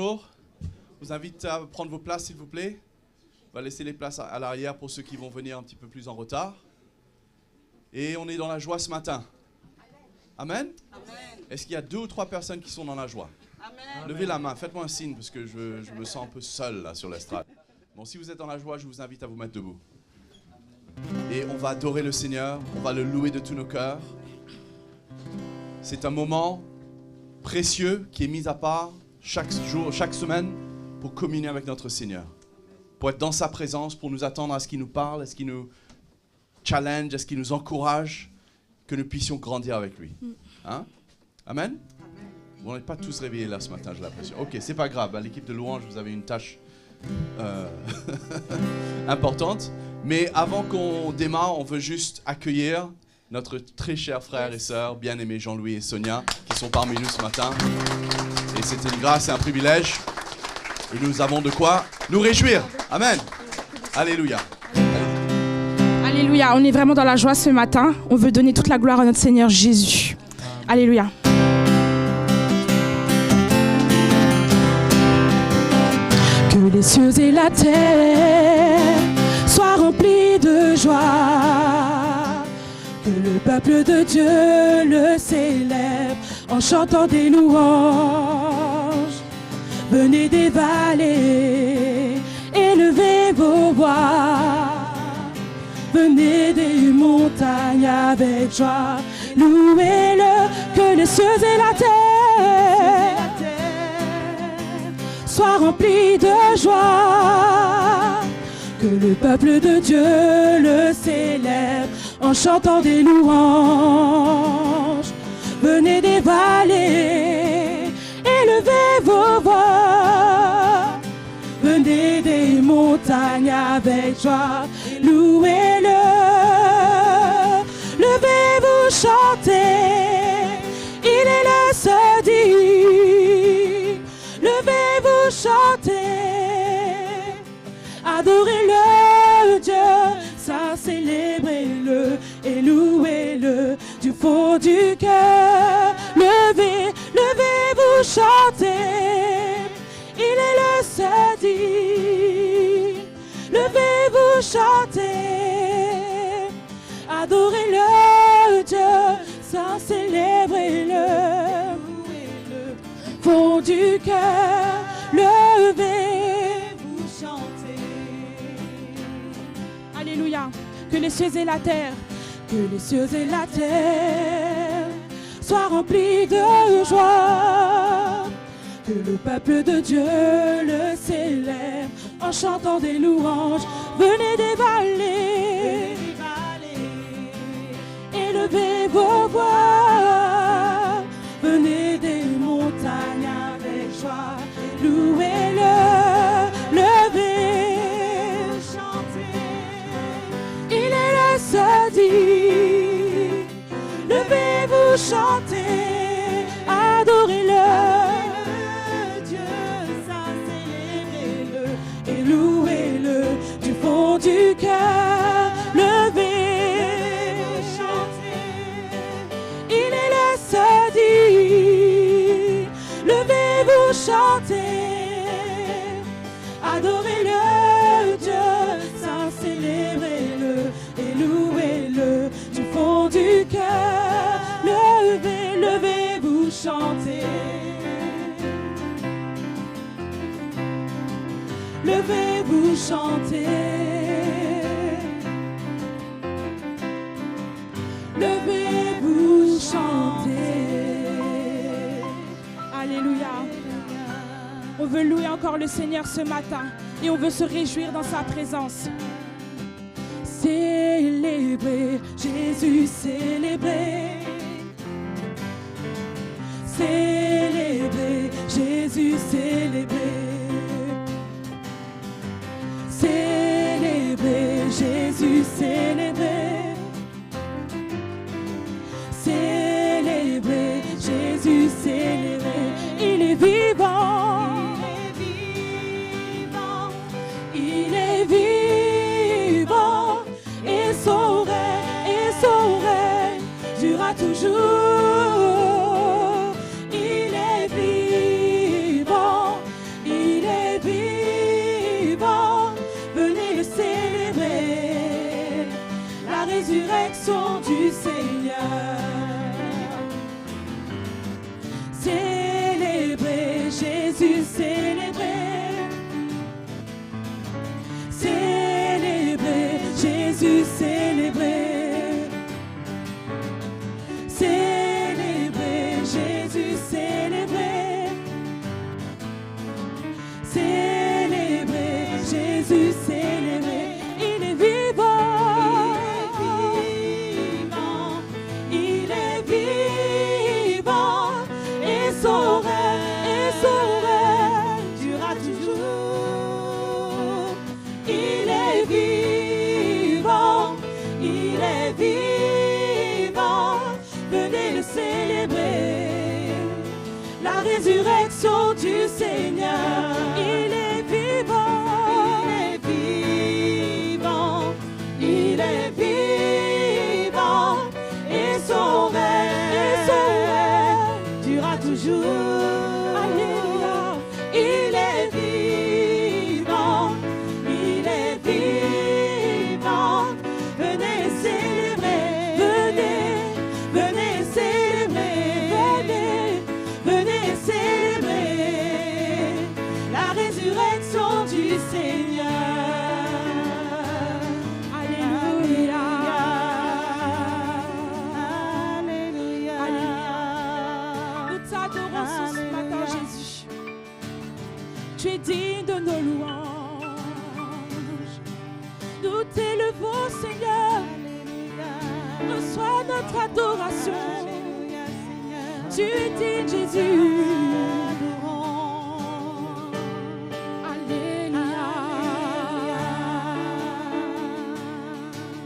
Bonjour, je vous invite à prendre vos places s'il vous plaît. On va laisser les places à l'arrière pour ceux qui vont venir un petit peu plus en retard. Et on est dans la joie ce matin. Amen. Amen. Est-ce qu'il y a 2 ou 3 personnes qui sont dans la joie? Amen. Levez la main, faites-moi un signe parce que je me sens un peu seul là sur l'estrade. Bon, si vous êtes dans la joie, je vous invite à vous mettre debout. Et on va adorer le Seigneur, on va le louer de tous nos cœurs. C'est un moment précieux qui est mis à part chaque jour, chaque semaine pour communier avec notre Seigneur. Pour être dans sa présence, pour nous attendre à ce qu'il nous parle, à ce qu'il nous challenge, à ce qu'il nous encourage, que nous puissions grandir avec lui. Hein? Amen? Bon, on n'est pas tous réveillés là ce matin, j'ai l'impression. Ok, c'est pas grave, à l'équipe de louange, vous avez une tâche importante. Mais avant qu'on démarre, on veut juste accueillir notre très chers frères et sœurs, bien-aimés Jean-Louis et Sonia, qui sont parmi nous ce matin. Et c'est une grâce et un privilège. Et nous avons de quoi nous réjouir. Amen. Alléluia. Alléluia. On est vraiment dans la joie ce matin. On veut donner toute la gloire à notre Seigneur Jésus. Alléluia. Que les cieux et la terre soient remplis de joie. Que le peuple de Dieu le célèbre en chantant des louanges. Venez des vallées, élevez vos voix. Venez des montagnes avec joie. Louez-le, que les cieux et la terre soient remplis de joie. Que le peuple de Dieu le célèbre en chantant des louanges. Venez des vallées, élevez vos voix. Venez des montagnes avec joie. Louez-le, levez-vous, chantez. Il est le Seigneur. Levez-vous, chantez. Adorez-le, Dieu, ça célébrez-le et louez-le du fond du cœur. Levez-vous, chantez, il est le Seigneur. Levez-vous, chantez, adorez-le, Dieu, ça célébrez-le, fond du cœur. Levez-vous, chantez. Alléluia. Que les cieux et la terre, que les cieux et la terre soient remplis de joie. Que le peuple de Dieu le célèbre en chantant des louanges. Venez des vallées, élevez vos voix. Venez des montagnes avec joie. Louez-le, levez, chantez. Il est le Seigneur. Levez-vous, chantez, adorez-le. Dieu, ça célébrez-le et louez-le du fond du cœur. Levez, chantez. Il est le Seigneur. Levez-vous, chantez, adorez-le, Dieu, ça célébrez-le et louez-le du fond du cœur. Levez-vous, chantez. Levez-vous, chantez. Levez-vous, chantez. Alléluia. On veut louer encore le Seigneur ce matin et on veut se réjouir dans sa présence. Célébrez, Jésus, célébrez. Célébrez, Jésus, célébrez. Célébrez, Jésus, célébrez. Célébrez, Jésus, célébrez. Il est vivant. Il est vivant. Et son règne durera toujours. Il est vivant. vivant, venez le célébrer, la résurrection du Seigneur. Célébrez Jésus, célébrez. Célébrez Jésus, célébrez. Célébrez Jésus, célébrez. Célébrez Jésus, célébrez. Il est vivant. Il est vivant. Et son règne durera toujours. Il est vivant. Il est vivant. Venez le célébrer, la résurrection du Seigneur. Il est vivant, il est vivant, il est vivant, et son règne durera toujours. Alléluia. Il est vivant, il est vivant. Venez célébrer, venez célébrer, venez célébrer la résurrection du Seigneur. Alléluia. Alléluia. Nous t'adorons ce matin, Jésus. Tu es digne de nos louanges. Nous t'élevons, Seigneur. Reçois notre adoration. Tu es digne, Jésus. Alléluia.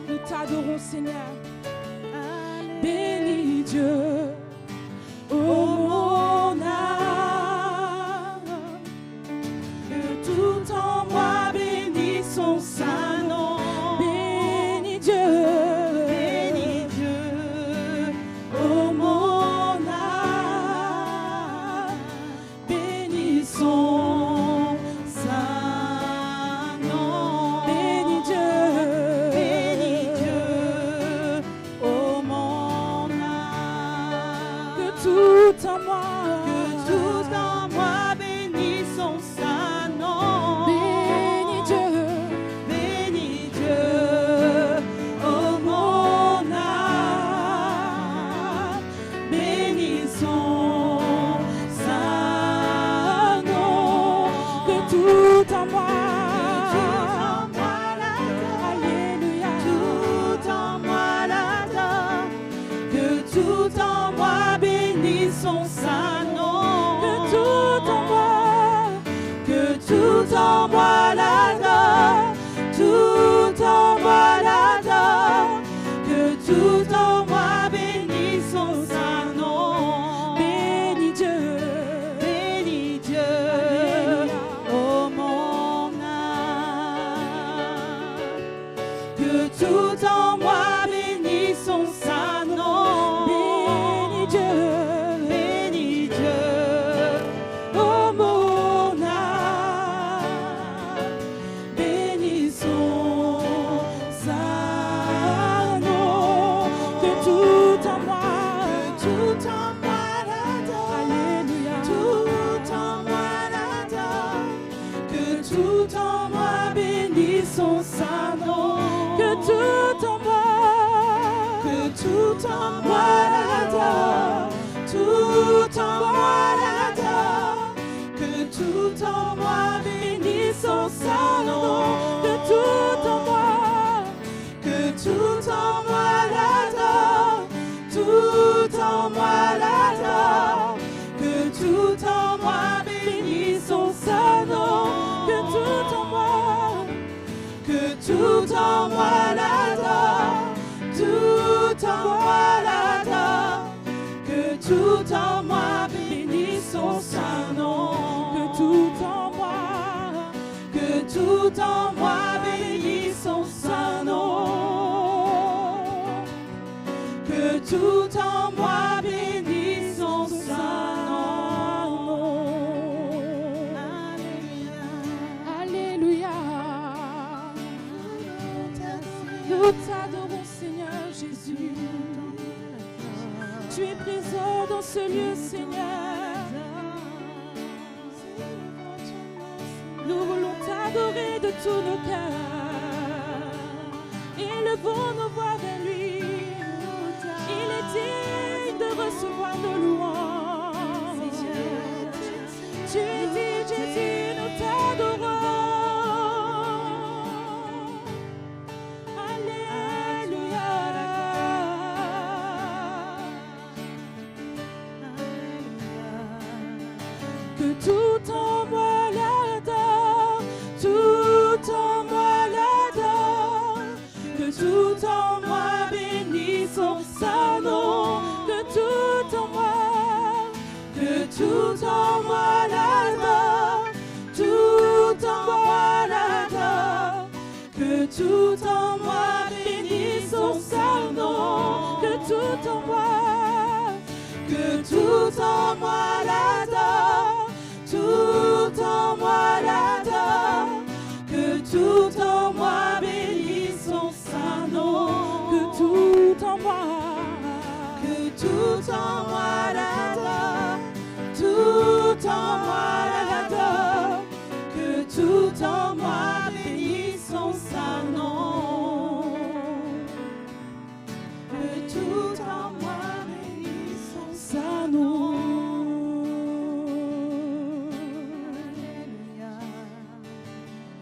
Nous t'adorons, Seigneur. Bénis Dieu, ô mon âme, que tout en moi bénisse son saint nom. Bénis Dieu, ô mon âme, bénis son saint nom. Bénis Dieu, ô mon âme. Que tout en moi bénisse son saint nom. Bénis Dieu, ô mon âme, bénis son saint nom. Que tout en moi, alléluia, tout en moi l'adore. Que tout en moi bénisse son saint nom. Que tout en moi l'adore. Tout en moi l'adore. Que tout en moi bénisse son saint nom. Bénis Dieu, ô mon âme. Que tout en moi bénisse son saint nom. Bénis Dieu, ô mon âme. Bénis son saint nom. Que tout en moi l'adore. Alléluia. Tout en moi l'adore. Que tout en moi bénisse son saint nom. Que tout en moi l'adore. Tout en moi l'adore. Que tout en moi bénisse son saint nom. Que tout en moi l'adore. Tout en moi l'adore. Que tout en moi bénisse son saint nom. Que tout en moi l'adore. Tout en moi l'adore. Que tout en moi bénisse son saint nom. Que tout en moi bénisse son saint nom. Que tout en moi bénisse son saint nom. Alléluia. Jésus. Tu es présent dans ce lieu, Seigneur. Nous voulons t'adorer de tous nos cœurs. Élevons nos voix vers lui. Il est digne de recevoir nos louanges. Tu es digne, Jésus, nous t'adorons. Alléluia. Que tout en moi l'adore, tout en moi l'adore, que tout en moi bénisse son saint nom, que tout en moi l'adore, tout en moi l'adore, que tout en moi bénisse son saint nom, que tout en moi l'adore, tout en moi l'adore, que tout en moi bénisse son saint nom, que tout en moi l'adore, tout en moi l'adore, que tout en moi bénisse son saint nom, que tout en moi bénisse son saint nom.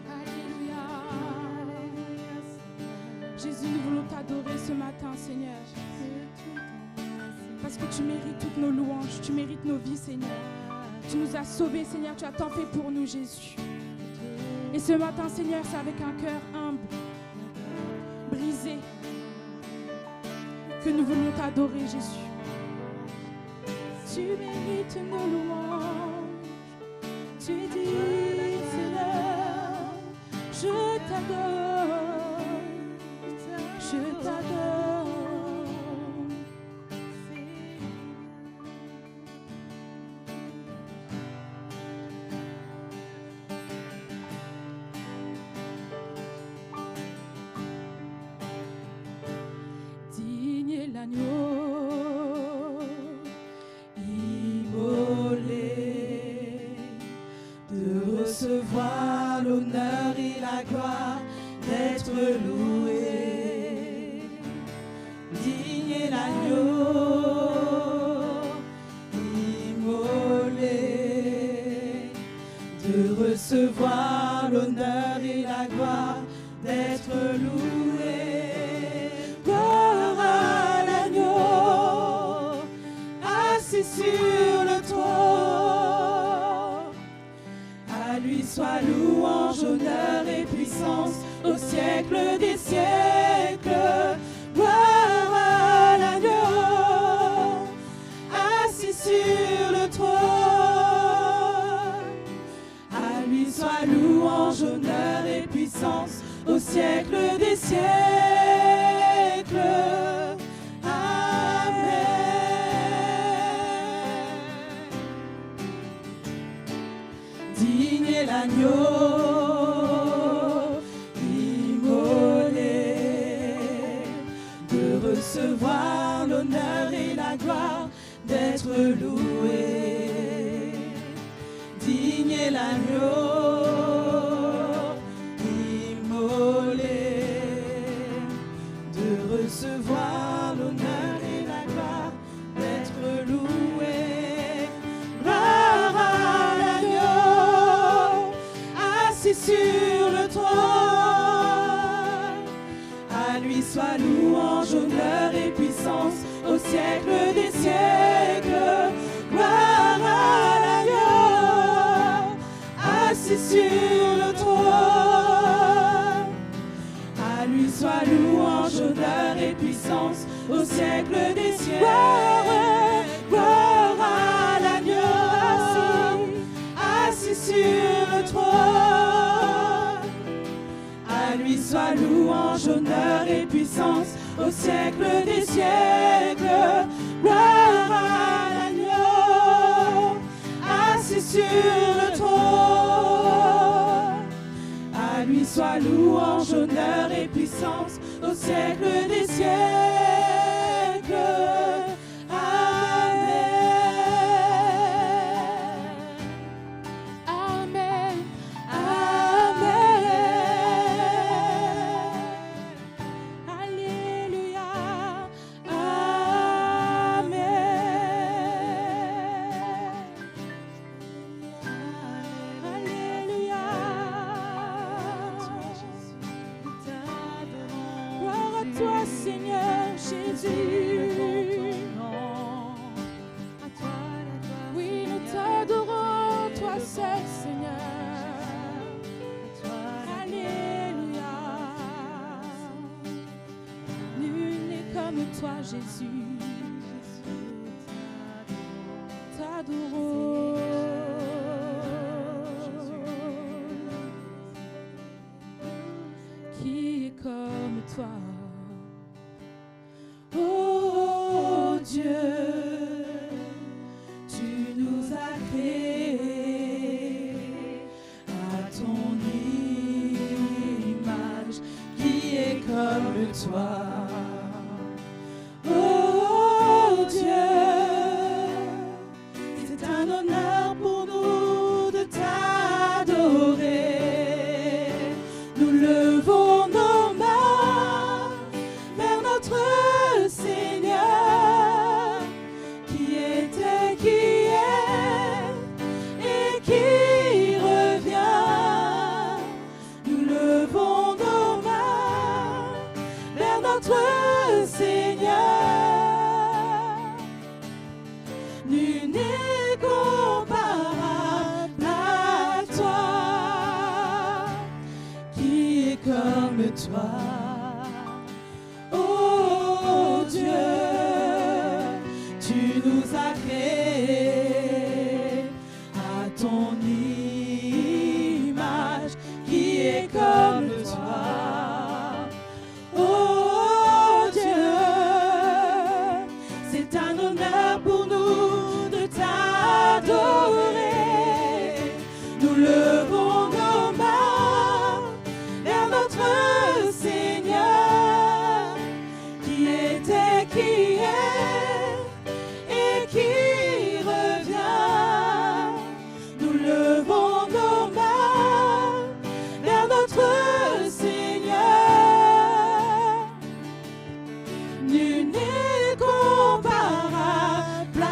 Alléluia. Jésus, nous voulons t'adorer ce matin, Seigneur. Parce que tu mérites toutes nos louanges, tu mérites nos vies, Seigneur. Tu nous as sauvés, Seigneur, tu as tant fait pour nous, Jésus. Et ce matin, Seigneur, c'est avec un cœur humble, brisé, que nous voulons t'adorer, Jésus. Tu mérites nos louanges, tu es digne, Seigneur. Je t'adore, je t'adore. L'agneau immolé, de recevoir l'honneur et la gloire, d'être loué. Digne est l'agneau immolé, de recevoir l'honneur et la gloire, d'être loué. Sur le trône, à lui soit louange, honneur et puissance au siècle des siècles. Gloire à l'agneau, assis sur le trône, à lui soit louange, honneur et puissance au siècle des siècles. L'agneau immolé, de recevoir l'honneur et la gloire, d'être loué. Digne est l'agneau immolé, de recevoir l'honneur et la gloire, d'être loué. Gloire à sur le trône, à lui soit louange, honneur et puissance au siècle des siècles. Gloire à l'agneau, assis sur le trône, à lui soit louange, honneur et puissance au siècle des siècles. Gloire à l'agneau, assis sur le trône, à lui soit louange, honneur et puissance au siècle des siècles. Gloire à l'agneau, assis sur le trône, à lui soit louange, honneur et puissance au siècle des siècles. toi, Jésus. T'adorons. Qui est comme toi? Oh Dieu, tu nous as créés à ton image. Qui est comme toi? Oh Dieu, c'est un honneur pour nous de t'adorer. Nous levons nos mains vers notre Seigneur, qui était, qui est et qui revient. Nous levons nos mains vers notre Seigneur. Nul n'est comparable à toi. Qui est comme toi? Oh Dieu, tu nous as créés à ton image. Qui est comme toi? Oh Dieu, c'est un honneur pour nous de t'adorer. Nous levons nos mains vers notre Seigneur, qui était, qui est et qui revient. Nous levons nos mains vers notre Seigneur. Nul n'est comparable à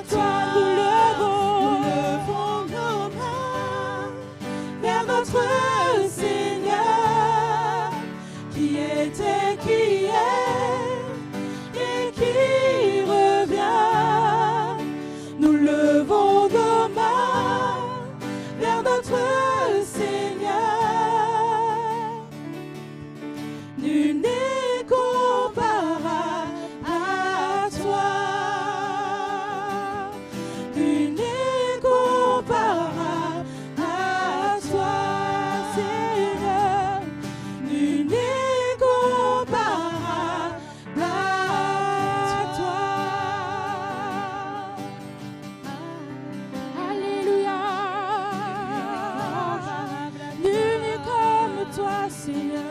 toi. Nous levons nos mains vers notre Seigneur, qui était, qui est et qui revient. Nous levons nos mains vers notre Seigneur. Nul n'est comparable à toi. Nul n'est comparable à toi, Seigneur. Nul n'est comparable à toi. Alléluia. Nul n'est comme toi, Seigneur.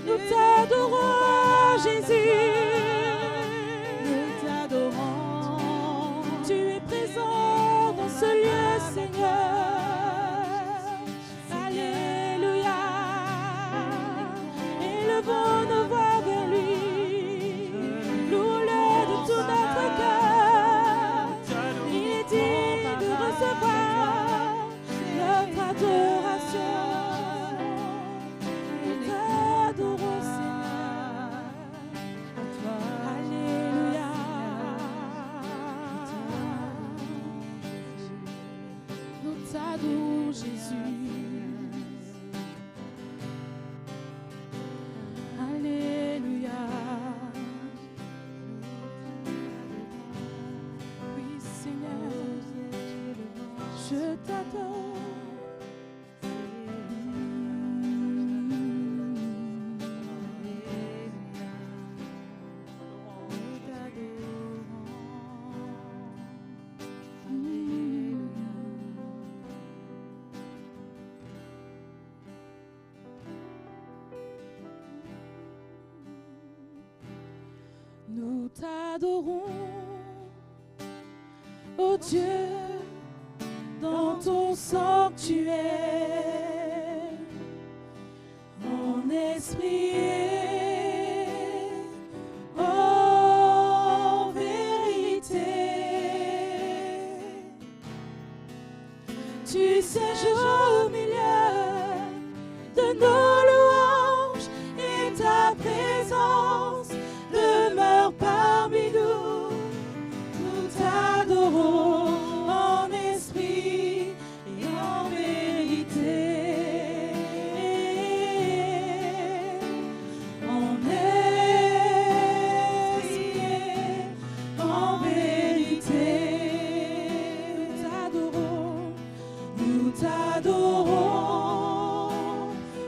Nous t'adorons, Jésus. Nous t'adorons. Tu es présent dans ce lieu, Seigneur. Alléluia. Élevons nos voix vers lui. Loue-le de tout notre cœur. Il est digne de recevoir notre adoration. Nous t'adorons, Seigneur. Alléluia. Nous t'adorons, Jésus. Alléluia. Oui, Seigneur, je t'adore. Nous t'adorons, ô Dieu, dans ton sanctuaire, en esprit et en vérité. Tu séjournes au milieu de nos louanges et ta présence demeure parmi nous. Nous t'adorons en esprit et en vérité. En t'adorons,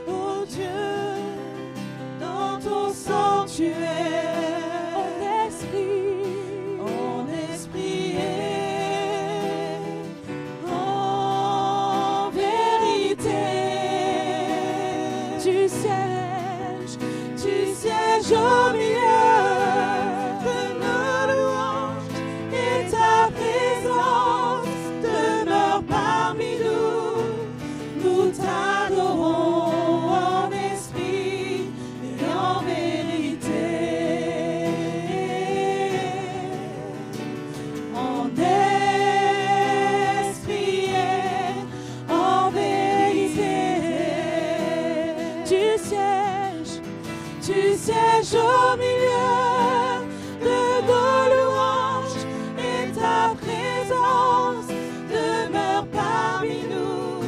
ô Dieu, dans ton sanctuaire, en esprit et en vérité. Tu sièges au milieu de nos louanges et ta présence demeure parmi nous. Nous t'adorons en esprit et en vérité. En esprit et en vérité. Tu sièges au milieu de nos louanges et ta présence demeure parmi nous.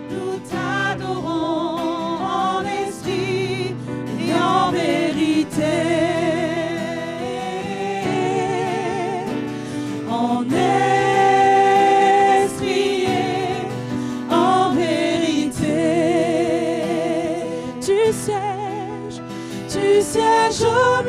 Nous t'adorons en esprit et en vérité. En esprit et en vérité. Tu sièges au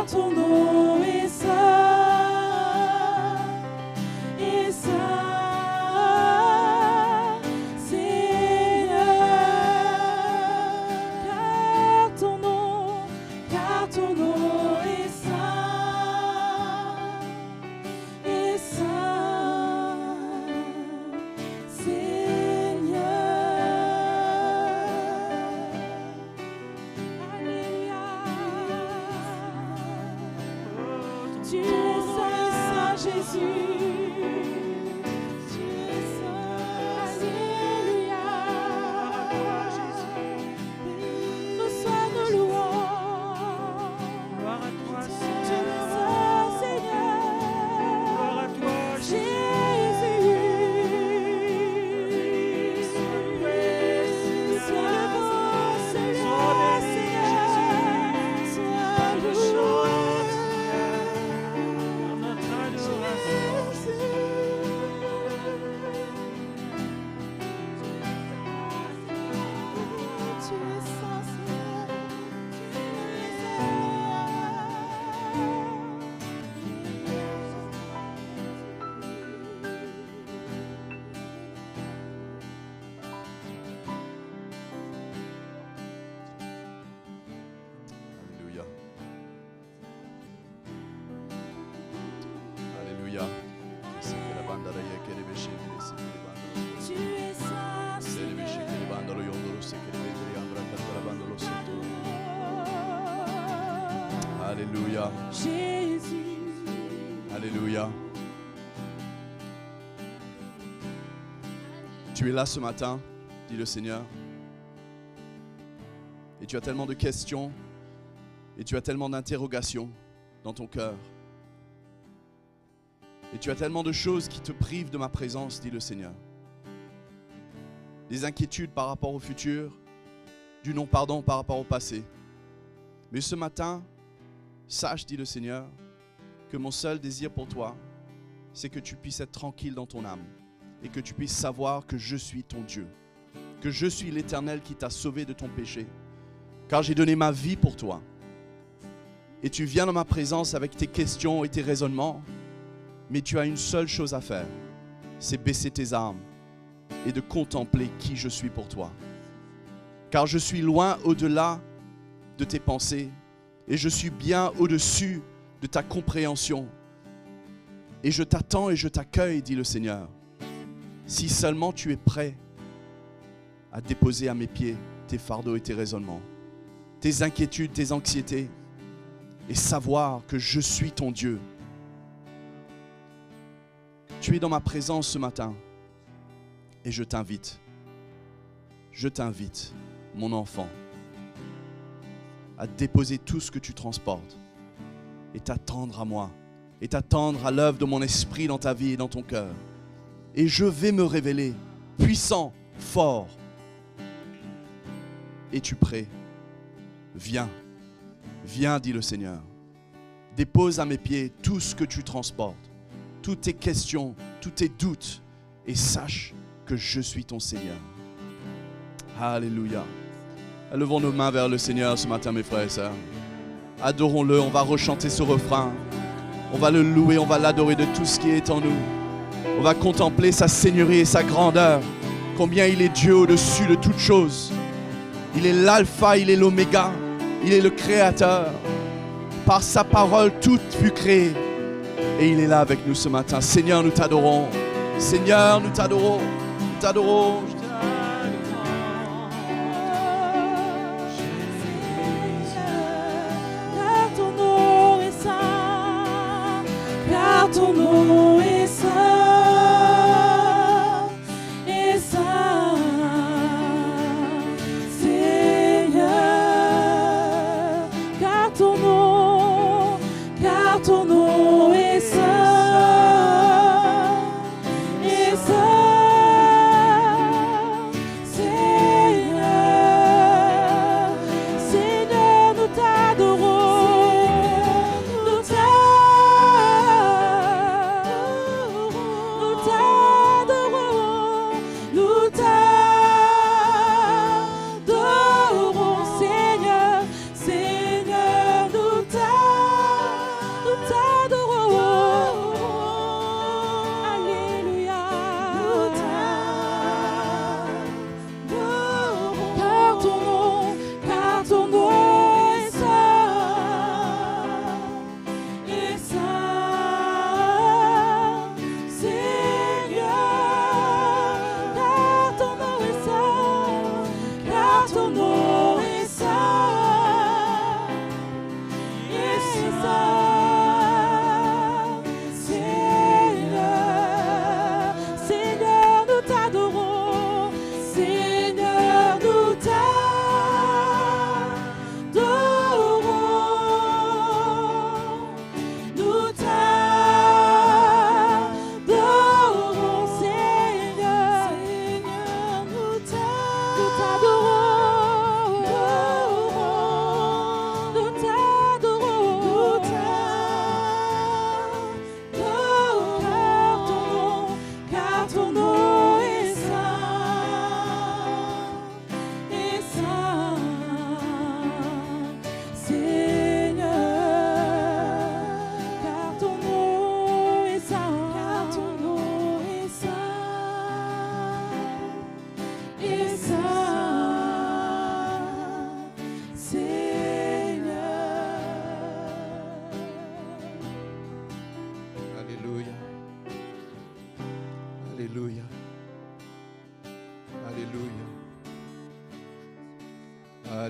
car ton nom est saint, et saint, Seigneur, car ton nom est saint, et saint, Seigneur. Alléluia. Tu es saint, Jésus. Tu es saint. Alléluia. Reçois nos louanges. Gloire à toi, Tu es Seigneur. saint, Seigneur. Gloire à toi, Jésus. Sois loué, Sois le bon, Sois Seigneur, béni, Sois Notre loué. chant, Seigneur, notre adoration. Tu es saint, Seigneur. Alléluia. Alléluia. Tu es saint, Alléluia. Jésus. Alléluia. Tu es là ce matin, dit le Seigneur. Et tu as tellement de questions et tu as tellement d'interrogations dans ton cœur. Et tu as tellement de choses qui te privent de ma présence, dit le Seigneur. Des inquiétudes par rapport au futur, du non-pardon par rapport au passé. Mais ce matin, sache, dit le Seigneur, que mon seul désir pour toi, c'est que tu puisses être tranquille dans ton âme et que tu puisses savoir que je suis ton Dieu, que je suis l'Éternel qui t'a sauvé de ton péché, car j'ai donné ma vie pour toi. Et tu viens dans ma présence avec tes questions et tes raisonnements, mais tu as une seule chose à faire, c'est baisser tes armes et de contempler qui je suis pour toi. Car je suis loin au-delà de tes pensées et je suis bien au-dessus de ta compréhension. Et je t'attends et je t'accueille, dit le Seigneur. Si seulement tu es prêt à déposer à mes pieds tes fardeaux et tes raisonnements, tes inquiétudes, tes anxiétés, et savoir que je suis ton Dieu. Tu es dans ma présence ce matin et je t'invite, mon enfant, à déposer tout ce que tu transportes et t'attendre à moi et t'attendre à l'œuvre de mon esprit dans ta vie et dans ton cœur. Et je vais me révéler puissant, fort. Es-tu prêt? Viens, viens, dit le Seigneur. Dépose à mes pieds tout ce que tu transportes, toutes tes questions, tous tes doutes, et sache que je suis ton Seigneur. Alléluia. Levons nos mains vers le Seigneur ce matin, mes frères et sœurs. Adorons-le, on va rechanter ce refrain. On va le louer, on va l'adorer de tout ce qui est en nous. On va contempler sa seigneurie et sa grandeur. Combien il est Dieu au-dessus de toutes choses. Il est l'alpha, il est l'oméga. Il est le créateur. Par sa parole, tout fut créé. Et il est là avec nous ce matin. Seigneur, nous t'adorons. Seigneur, nous t'adorons. Nous t'adorons. Car ton nom est saint, car ton nom est saint, et saint, Seigneur, car ton nom est saint, et saint,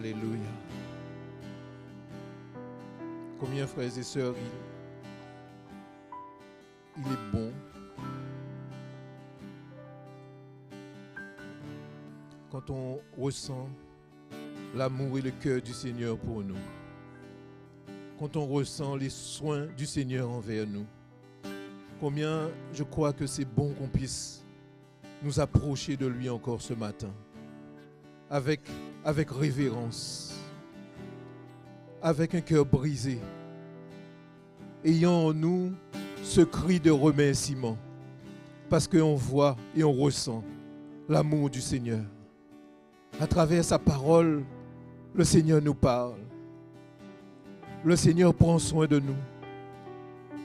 Alléluia. Combien, frères et sœurs, il est bon. Quand on ressent l'amour et le cœur du Seigneur pour nous. Quand on ressent les soins du Seigneur envers nous. Combien je crois que c'est bon qu'on puisse nous approcher de lui encore ce matin. Avec révérence. Avec un cœur brisé. Ayant en nous ce cri de remerciement. Parce qu'on voit et on ressent l'amour du Seigneur. À travers sa parole, le Seigneur nous parle. Le Seigneur prend soin de nous.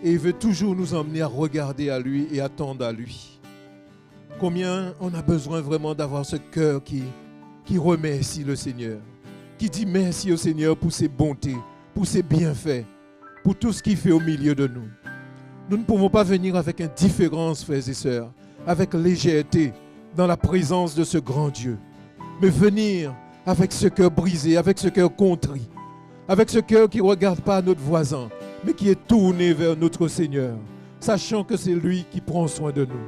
Et il veut toujours nous emmener à regarder à lui et attendre à lui. Combien on a besoin vraiment d'avoir ce cœur qui remercie le Seigneur. Qui dit merci au Seigneur pour ses bontés, pour ses bienfaits, pour tout ce qu'il fait au milieu de nous. Nous ne pouvons pas venir avec indifférence, frères et sœurs, avec légèreté, dans la présence de ce grand Dieu. Mais venir avec ce cœur brisé, avec ce cœur contrit, avec ce cœur qui ne regarde pas notre voisin, mais qui est tourné vers notre Seigneur, sachant que c'est lui qui prend soin de nous,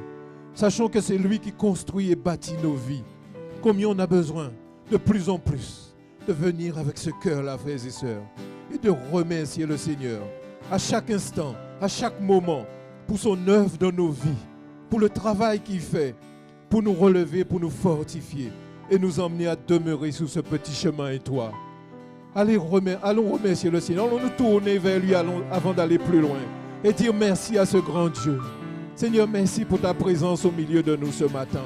sachant que c'est lui qui construit et bâtit nos vies. Combien on a besoin, de plus en plus, de venir avec ce cœur-là, frères et sœurs, et de remercier le Seigneur à chaque instant, à chaque moment, pour son œuvre dans nos vies, pour le travail qu'il fait, pour nous relever, pour nous fortifier, et nous emmener à demeurer sur ce petit chemin étroit. Allons remercier le Seigneur. Allons nous tourner vers lui avant d'aller plus loin et dire merci à ce grand Dieu. Seigneur, merci pour ta présence au milieu de nous ce matin.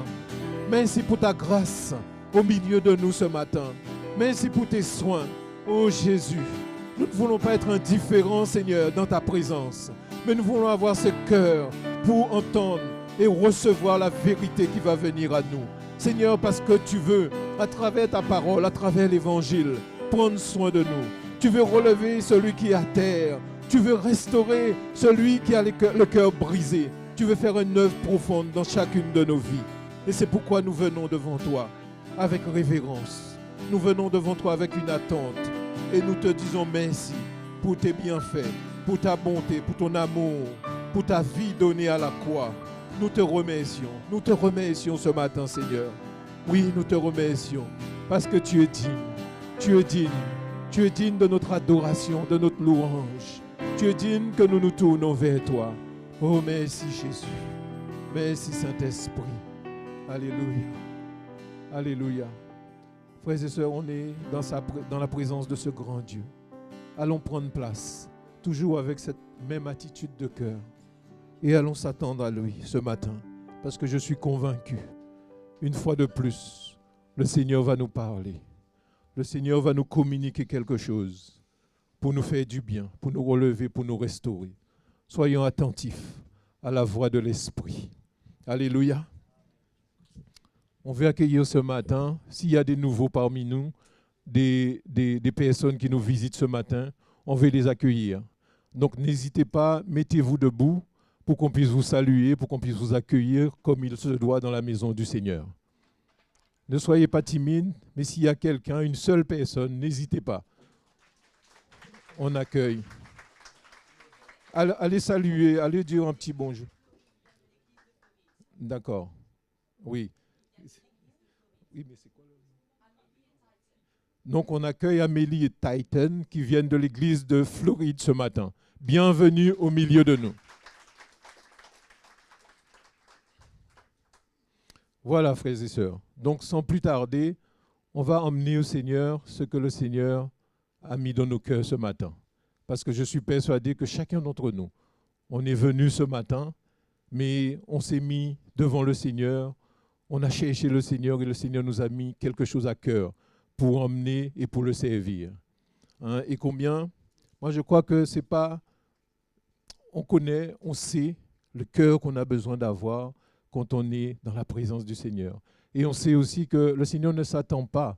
Merci pour ta grâce au milieu de nous ce matin. Merci pour tes soins. Oh Jésus, nous ne voulons pas être indifférents, Seigneur, dans ta présence, mais nous voulons avoir ce cœur pour entendre et recevoir la vérité qui va venir à nous. Seigneur, parce que tu veux, à travers ta parole, à travers l'évangile, prendre soin de nous. Tu veux relever celui qui est à terre. Tu veux restaurer celui qui a le cœur brisé. Tu veux faire une œuvre profonde dans chacune de nos vies. Et c'est pourquoi nous venons devant toi avec révérence. Nous venons devant toi avec une attente. Et nous te disons merci pour tes bienfaits, pour ta bonté, pour ton amour, pour ta vie donnée à la croix. Nous te remercions. Nous te remercions ce matin, Seigneur. Oui, nous te remercions parce que tu es digne. Tu es digne. Tu es digne de notre adoration, de notre louange. Tu es digne que nous nous tournons vers toi. Oh, merci Jésus. Merci Saint-Esprit. Alléluia. Alléluia. Frères et sœurs, on est dans la présence de ce grand Dieu. Allons prendre place, toujours avec cette même attitude de cœur. Et allons s'attendre à lui ce matin, parce que je suis convaincu, une fois de plus, le Seigneur va nous parler. Le Seigneur va nous communiquer quelque chose pour nous faire du bien, pour nous relever, pour nous restaurer. Soyons attentifs à la voix de l'Esprit. Alléluia. On veut accueillir ce matin, s'il y a des nouveaux parmi nous, des personnes qui nous visitent ce matin, on veut les accueillir. Donc n'hésitez pas, mettez-vous debout pour qu'on puisse vous saluer, pour qu'on puisse vous accueillir comme il se doit dans la maison du Seigneur. Ne soyez pas timide, mais s'il y a quelqu'un, une seule personne, n'hésitez pas. On accueille. Allez saluer, allez dire un petit bonjour. D'accord. Oui. Oui, mais c'est quoi le... Donc on accueille Amélie et Titan qui viennent de l'église de Floride ce matin. Bienvenue au milieu de nous. Voilà, frères et sœurs. Donc, sans plus tarder, on va emmener au Seigneur ce que le Seigneur a mis dans nos cœurs ce matin. Parce que je suis persuadé que chacun d'entre nous, on est venu ce matin, mais on s'est mis devant le Seigneur, on a cherché le Seigneur et le Seigneur nous a mis quelque chose à cœur pour emmener et pour le servir. Hein? Et combien, moi je crois que c'est pas, on connaît, on sait le cœur qu'on a besoin d'avoir quand on est dans la présence du Seigneur. Et on sait aussi que le Seigneur ne s'attend pas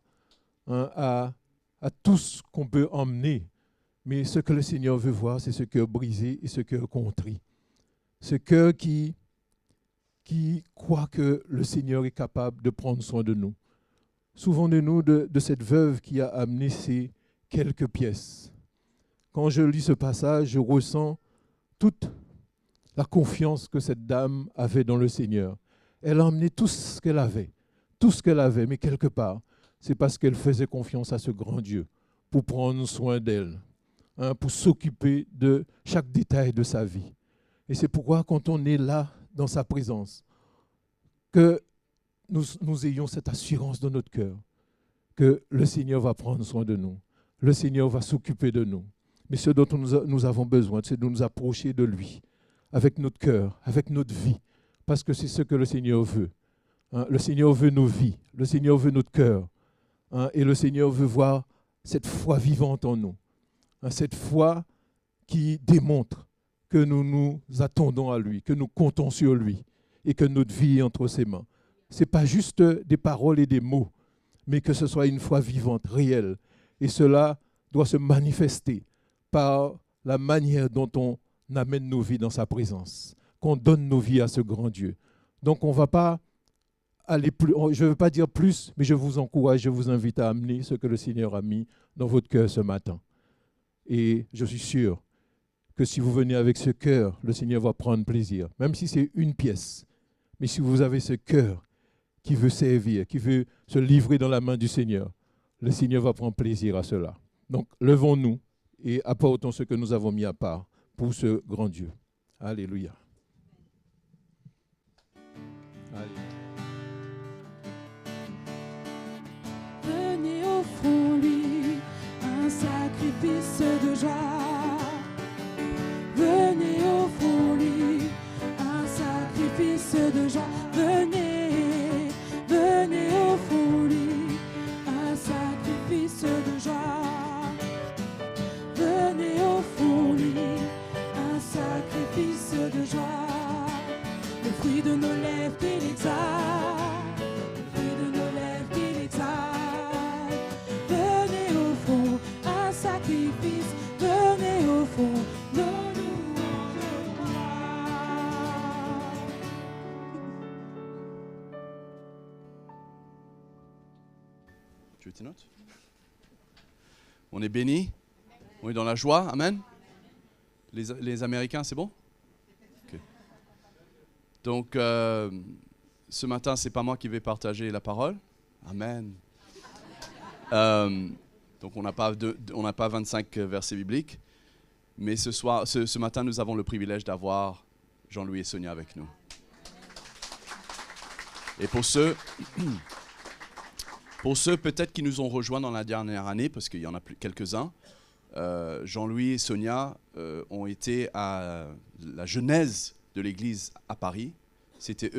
à tout ce qu'on peut emmener, mais ce que le Seigneur veut voir, c'est ce cœur brisé et ce cœur contrit. Ce cœur qui croit que le Seigneur est capable de prendre soin de nous. Souvenons-nous de cette veuve qui a amené ces quelques pièces. Quand je lis ce passage, je ressens toute la confiance que cette dame avait dans le Seigneur. Elle a emmené tout ce qu'elle avait, mais quelque part, c'est parce qu'elle faisait confiance à ce grand Dieu pour prendre soin d'elle, pour s'occuper de chaque détail de sa vie. Et c'est pourquoi quand on est là, dans sa présence, que nous ayons cette assurance dans notre cœur que le Seigneur va prendre soin de nous, le Seigneur va s'occuper de nous. Mais ce dont nous avons besoin, c'est de nous approcher de lui, avec notre cœur, avec notre vie, parce que c'est ce que le Seigneur veut. Le Seigneur veut nos vies, le Seigneur veut notre cœur, et le Seigneur veut voir cette foi vivante en nous, cette foi qui démontre que nous nous attendons à lui, que nous comptons sur lui, et que notre vie est entre ses mains. Ce n'est pas juste des paroles et des mots, mais que ce soit une foi vivante, réelle. Et cela doit se manifester par la manière dont on amène nos vies dans sa présence, qu'on donne nos vies à ce grand Dieu. Donc on ne va pas aller plus, je ne veux pas dire plus, mais je vous encourage, je vous invite à amener ce que le Seigneur a mis dans votre cœur ce matin. Et je suis sûr que si vous venez avec ce cœur, le Seigneur va prendre plaisir, même si c'est une pièce. Mais si vous avez ce cœur qui veut servir, qui veut se livrer dans la main du Seigneur, le Seigneur va prendre plaisir à cela. Donc, levons-nous et apportons ce que nous avons mis à part pour ce grand Dieu. Alléluia. Alléluia. Venez offrons-lui un sacrifice de joie. Venez offrons-lui un sacrifice de joie. Venez, venez offrons-lui un sacrifice de joie. Venez offrons-lui un sacrifice de joie. Le fruit de nos lèvres qu'il exalte, le fruit de nos lèvres qu'il exalte. Venez offrons un sacrifice, venez offrons nos louanges au roi. Tu veux tes notes? On est bénis, on est dans la joie, amen. Les Américains, c'est bon? Okay. Donc, ce matin, c'est pas moi qui vais partager la parole, amen. Donc, on n'a pas 25 versets bibliques, mais ce matin, nous avons le privilège d'avoir Jean-Louis et Sonia avec nous. Et pour ceux peut-être qui nous ont rejoints dans la dernière année, parce qu'il y en a quelques-uns, Jean-Louis et Sonia ont été à la genèse de l'église à Paris. C'était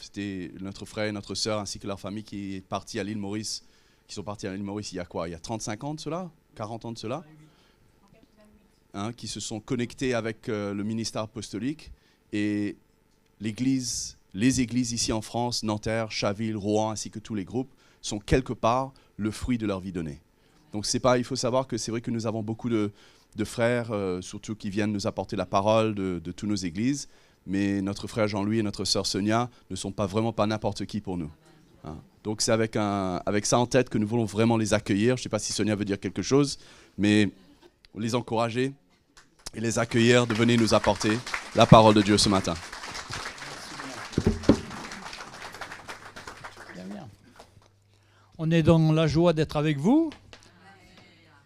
c'était notre frère et notre sœur ainsi que leur famille qui sont partis à l'île Maurice il y a quoi? Il y a 35 ans de cela? 40 ans de cela? Qui se sont connectés avec le ministère apostolique et les églises ici en France, Nanterre, Chaville, Rouen ainsi que tous les groupes sont quelque part le fruit de leur vie donnée. Donc il faut savoir que c'est vrai que nous avons beaucoup de frères, surtout qui viennent nous apporter la parole de toutes nos églises, mais notre frère Jean-Louis et notre sœur Sonia ne sont vraiment pas n'importe qui pour nous. Donc c'est avec ça en tête que nous voulons vraiment les accueillir. Je ne sais pas si Sonia veut dire quelque chose, mais les encourager et les accueillir de venir nous apporter la parole de Dieu ce matin. On est dans la joie d'être avec vous.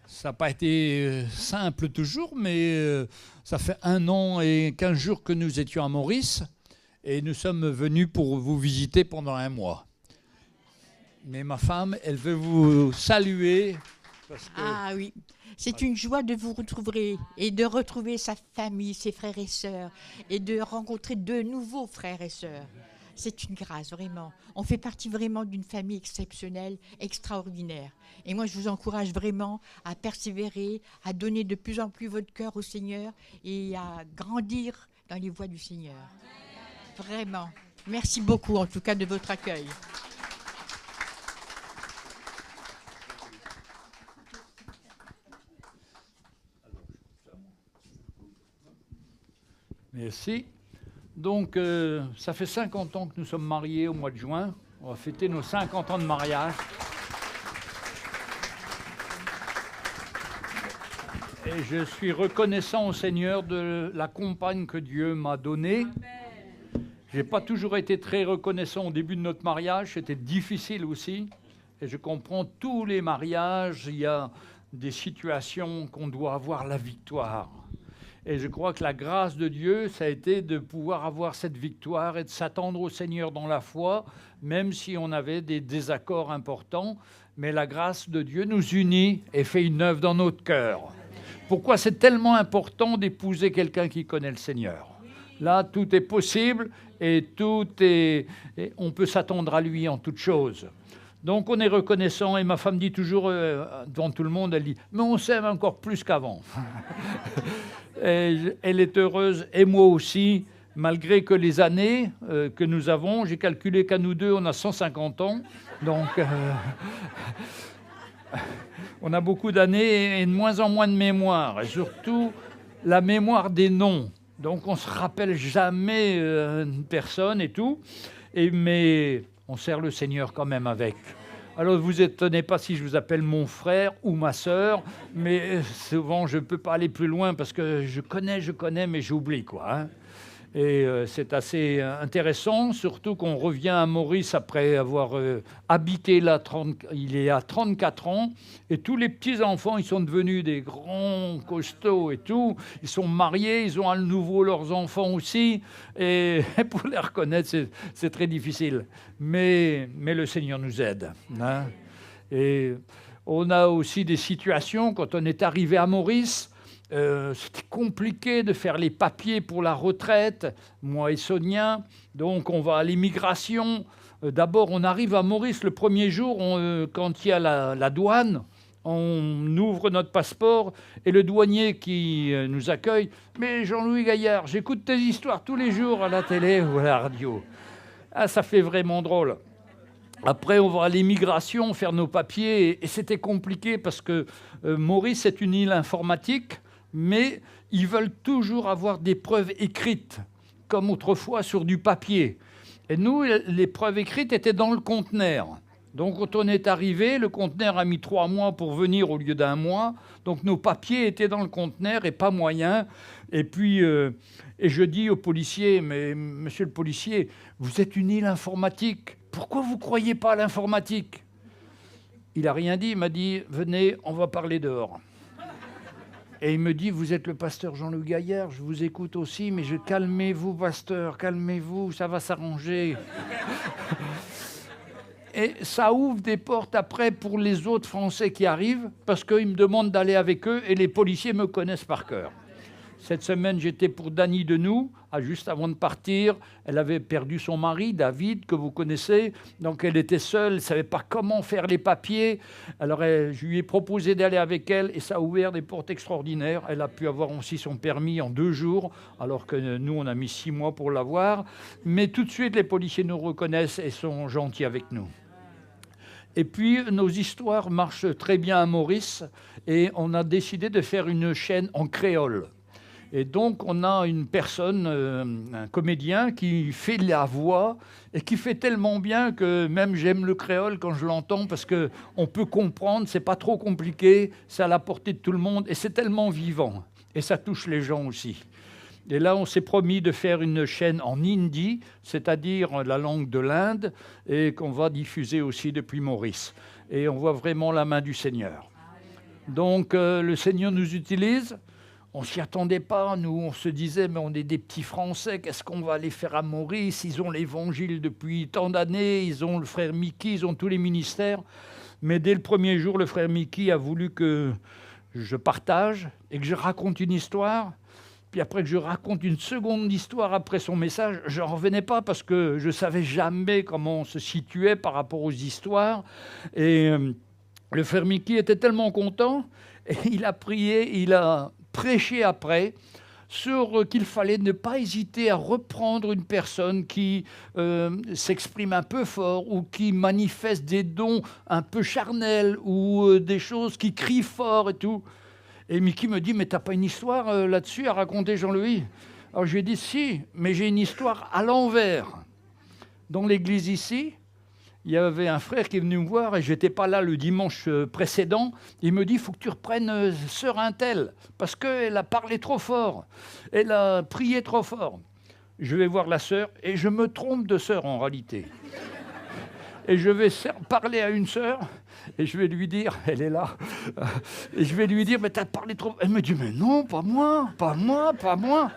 Ça n'a pas été simple toujours, mais ça fait 1 an et 15 jours que nous étions à Maurice et nous sommes venus pour vous visiter pendant 1 mois. Mais ma femme, elle veut vous saluer. Parce que... Ah oui, c'est une joie de vous retrouver et de retrouver sa famille, ses frères et sœurs et de rencontrer de nouveaux frères et sœurs. C'est une grâce, vraiment. On fait partie vraiment d'une famille exceptionnelle, extraordinaire. Et moi, je vous encourage vraiment à persévérer, à donner de plus en plus votre cœur au Seigneur et à grandir dans les voies du Seigneur. Vraiment. Merci beaucoup, en tout cas, de votre accueil. Merci. Donc, ça fait 50 ans que nous sommes mariés au mois de juin. On va fêter nos 50 ans de mariage. Et je suis reconnaissant au Seigneur de la compagne que Dieu m'a donnée. Je n'ai pas toujours été très reconnaissant au début de notre mariage, c'était difficile aussi. Et je comprends tous les mariages, il y a des situations qu'on doit avoir la victoire. Et je crois que la grâce de Dieu, ça a été de pouvoir avoir cette victoire et de s'attendre au Seigneur dans la foi, même si on avait des désaccords importants. Mais la grâce de Dieu nous unit et fait une œuvre dans notre cœur. Pourquoi c'est tellement important d'épouser quelqu'un qui connaît le Seigneur? Là, tout est possible et on peut s'attendre à lui en toutes choses. Donc on est reconnaissant et ma femme dit toujours, devant tout le monde, elle dit « mais on s'aime encore plus qu'avant ». Elle est heureuse et moi aussi, malgré que les années que nous avons, j'ai calculé qu'à nous deux, on a 150 ans. Donc on a beaucoup d'années et de moins en moins de mémoire. Et surtout, la mémoire des noms. Donc on ne se rappelle jamais une personne et tout. Mais on sert le Seigneur quand même avec. Alors ne vous étonnez pas si je vous appelle mon frère ou ma sœur, mais souvent je ne peux pas aller plus loin parce que je connais, mais j'oublie quoi. Hein. Et c'est assez intéressant, surtout qu'on revient à Maurice après avoir habité là, il est à 34 ans, et tous les petits-enfants, ils sont devenus des grands costauds et tout, ils sont mariés, ils ont à nouveau leurs enfants aussi, et pour les reconnaître, c'est très difficile. Mais le Seigneur nous aide. Hein. Et on a aussi des situations, quand on est arrivé à Maurice, c'était compliqué de faire les papiers pour la retraite, moi et Sonia. Donc on va à l'immigration. D'abord, on arrive à Maurice le premier jour, quand il y a la douane. On ouvre notre passeport et le douanier qui nous accueille « Mais Jean-Louis Gaillard, j'écoute tes histoires tous les jours à la télé ou à la radio. » Ah, ça fait vraiment drôle. Après, on va à l'immigration faire nos papiers et c'était compliqué parce que Maurice est une île informatique. Mais ils veulent toujours avoir des preuves écrites, comme autrefois sur du papier. Et nous, les preuves écrites étaient dans le conteneur. Donc quand on est arrivé, le conteneur a mis 3 mois pour venir au lieu d'1 mois. Donc nos papiers étaient dans le conteneur et pas moyen. Et puis, et je dis au policier, mais monsieur le policier, vous êtes une île informatique. Pourquoi vous ne croyez pas à l'informatique? Il n'a rien dit, il m'a dit, venez, on va parler dehors. Et il me dit, vous êtes le pasteur Jean-Louis Gaillard, je vous écoute aussi, mais calmez-vous, pasteur, calmez-vous, ça va s'arranger. Et ça ouvre des portes après pour les autres Français qui arrivent, parce qu'ils me demandent d'aller avec eux, et les policiers me connaissent par cœur. Cette semaine, j'étais pour Dany Denou, juste avant de partir. Elle avait perdu son mari, David, que vous connaissez. Donc elle était seule, elle ne savait pas comment faire les papiers. Alors je lui ai proposé d'aller avec elle et ça a ouvert des portes extraordinaires. Elle a pu avoir aussi son permis en 2 jours, alors que nous, on a mis 6 mois pour l'avoir. Mais tout de suite, les policiers nous reconnaissent et sont gentils avec nous. Et puis, nos histoires marchent très bien à Maurice et on a décidé de faire une chaîne en créole. Et donc, on a une personne, un comédien, qui fait la voix et qui fait tellement bien que même j'aime le créole quand je l'entends parce qu'on peut comprendre, c'est pas trop compliqué, c'est à la portée de tout le monde et c'est tellement vivant. Et ça touche les gens aussi. Et là, on s'est promis de faire une chaîne en hindi, c'est-à-dire la langue de l'Inde, et qu'on va diffuser aussi depuis Maurice. Et on voit vraiment la main du Seigneur. Donc, le Seigneur nous utilise. On ne s'y attendait pas, nous, on se disait, mais on est des petits Français, qu'est-ce qu'on va aller faire à Maurice? Ils ont l'Évangile depuis tant d'années, ils ont le frère Mickey, ils ont tous les ministères. Mais dès le premier jour, le frère Mickey a voulu que je partage et que je raconte une histoire. Puis après que je raconte une seconde histoire après son message, je n'en revenais pas parce que je ne savais jamais comment on se situait par rapport aux histoires. Et le frère Mickey était tellement content, et il a prié, il a prêché après sur qu'il fallait ne pas hésiter à reprendre une personne qui s'exprime un peu fort ou qui manifeste des dons un peu charnels ou des choses qui crient fort et tout. Et Mickey me dit, mais t'as pas une histoire là-dessus à raconter, Jean-Louis? Alors je lui ai dit, si, mais j'ai une histoire à l'envers. Dans l'église ici, il y avait un frère qui est venu me voir et je n'étais pas là le dimanche précédent. Il me dit, il faut que tu reprennes sœur Untel parce qu'elle a parlé trop fort, elle a prié trop fort. Je vais voir la sœur et je me trompe de sœur en réalité. Et je vais parler à une sœur et je vais lui dire, elle est là, et je vais lui dire, mais t'as parlé trop... Elle me dit, mais non, pas moi, pas moi, pas moi.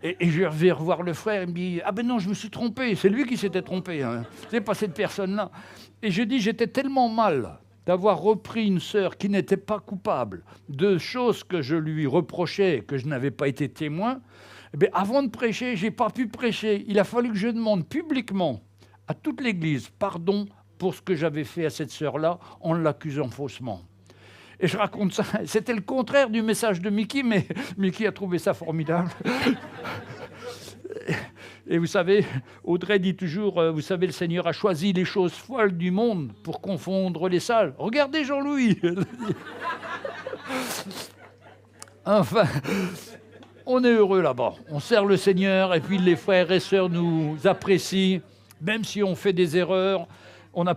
Et je vais revoir le frère, il me dit, ah ben non, je me suis trompé, c'est lui qui s'était trompé, hein. C'est pas cette personne-là. Et je dis, j'étais tellement mal d'avoir repris une sœur qui n'était pas coupable de choses que je lui reprochais, que je n'avais pas été témoin. Eh bien, avant de prêcher, j'ai pas pu prêcher. Il a fallu que je demande publiquement à toute l'Église pardon pour ce que j'avais fait à cette sœur-là en l'accusant faussement. Et je raconte ça. C'était le contraire du message de Mickey, mais Mickey a trouvé ça formidable. Et vous savez, Audrey dit toujours, vous savez, le Seigneur a choisi les choses folles du monde pour confondre les sages. Regardez Jean-Louis. Enfin, on est heureux là-bas. On sert le Seigneur et puis les frères et sœurs nous apprécient, même si on fait des erreurs. On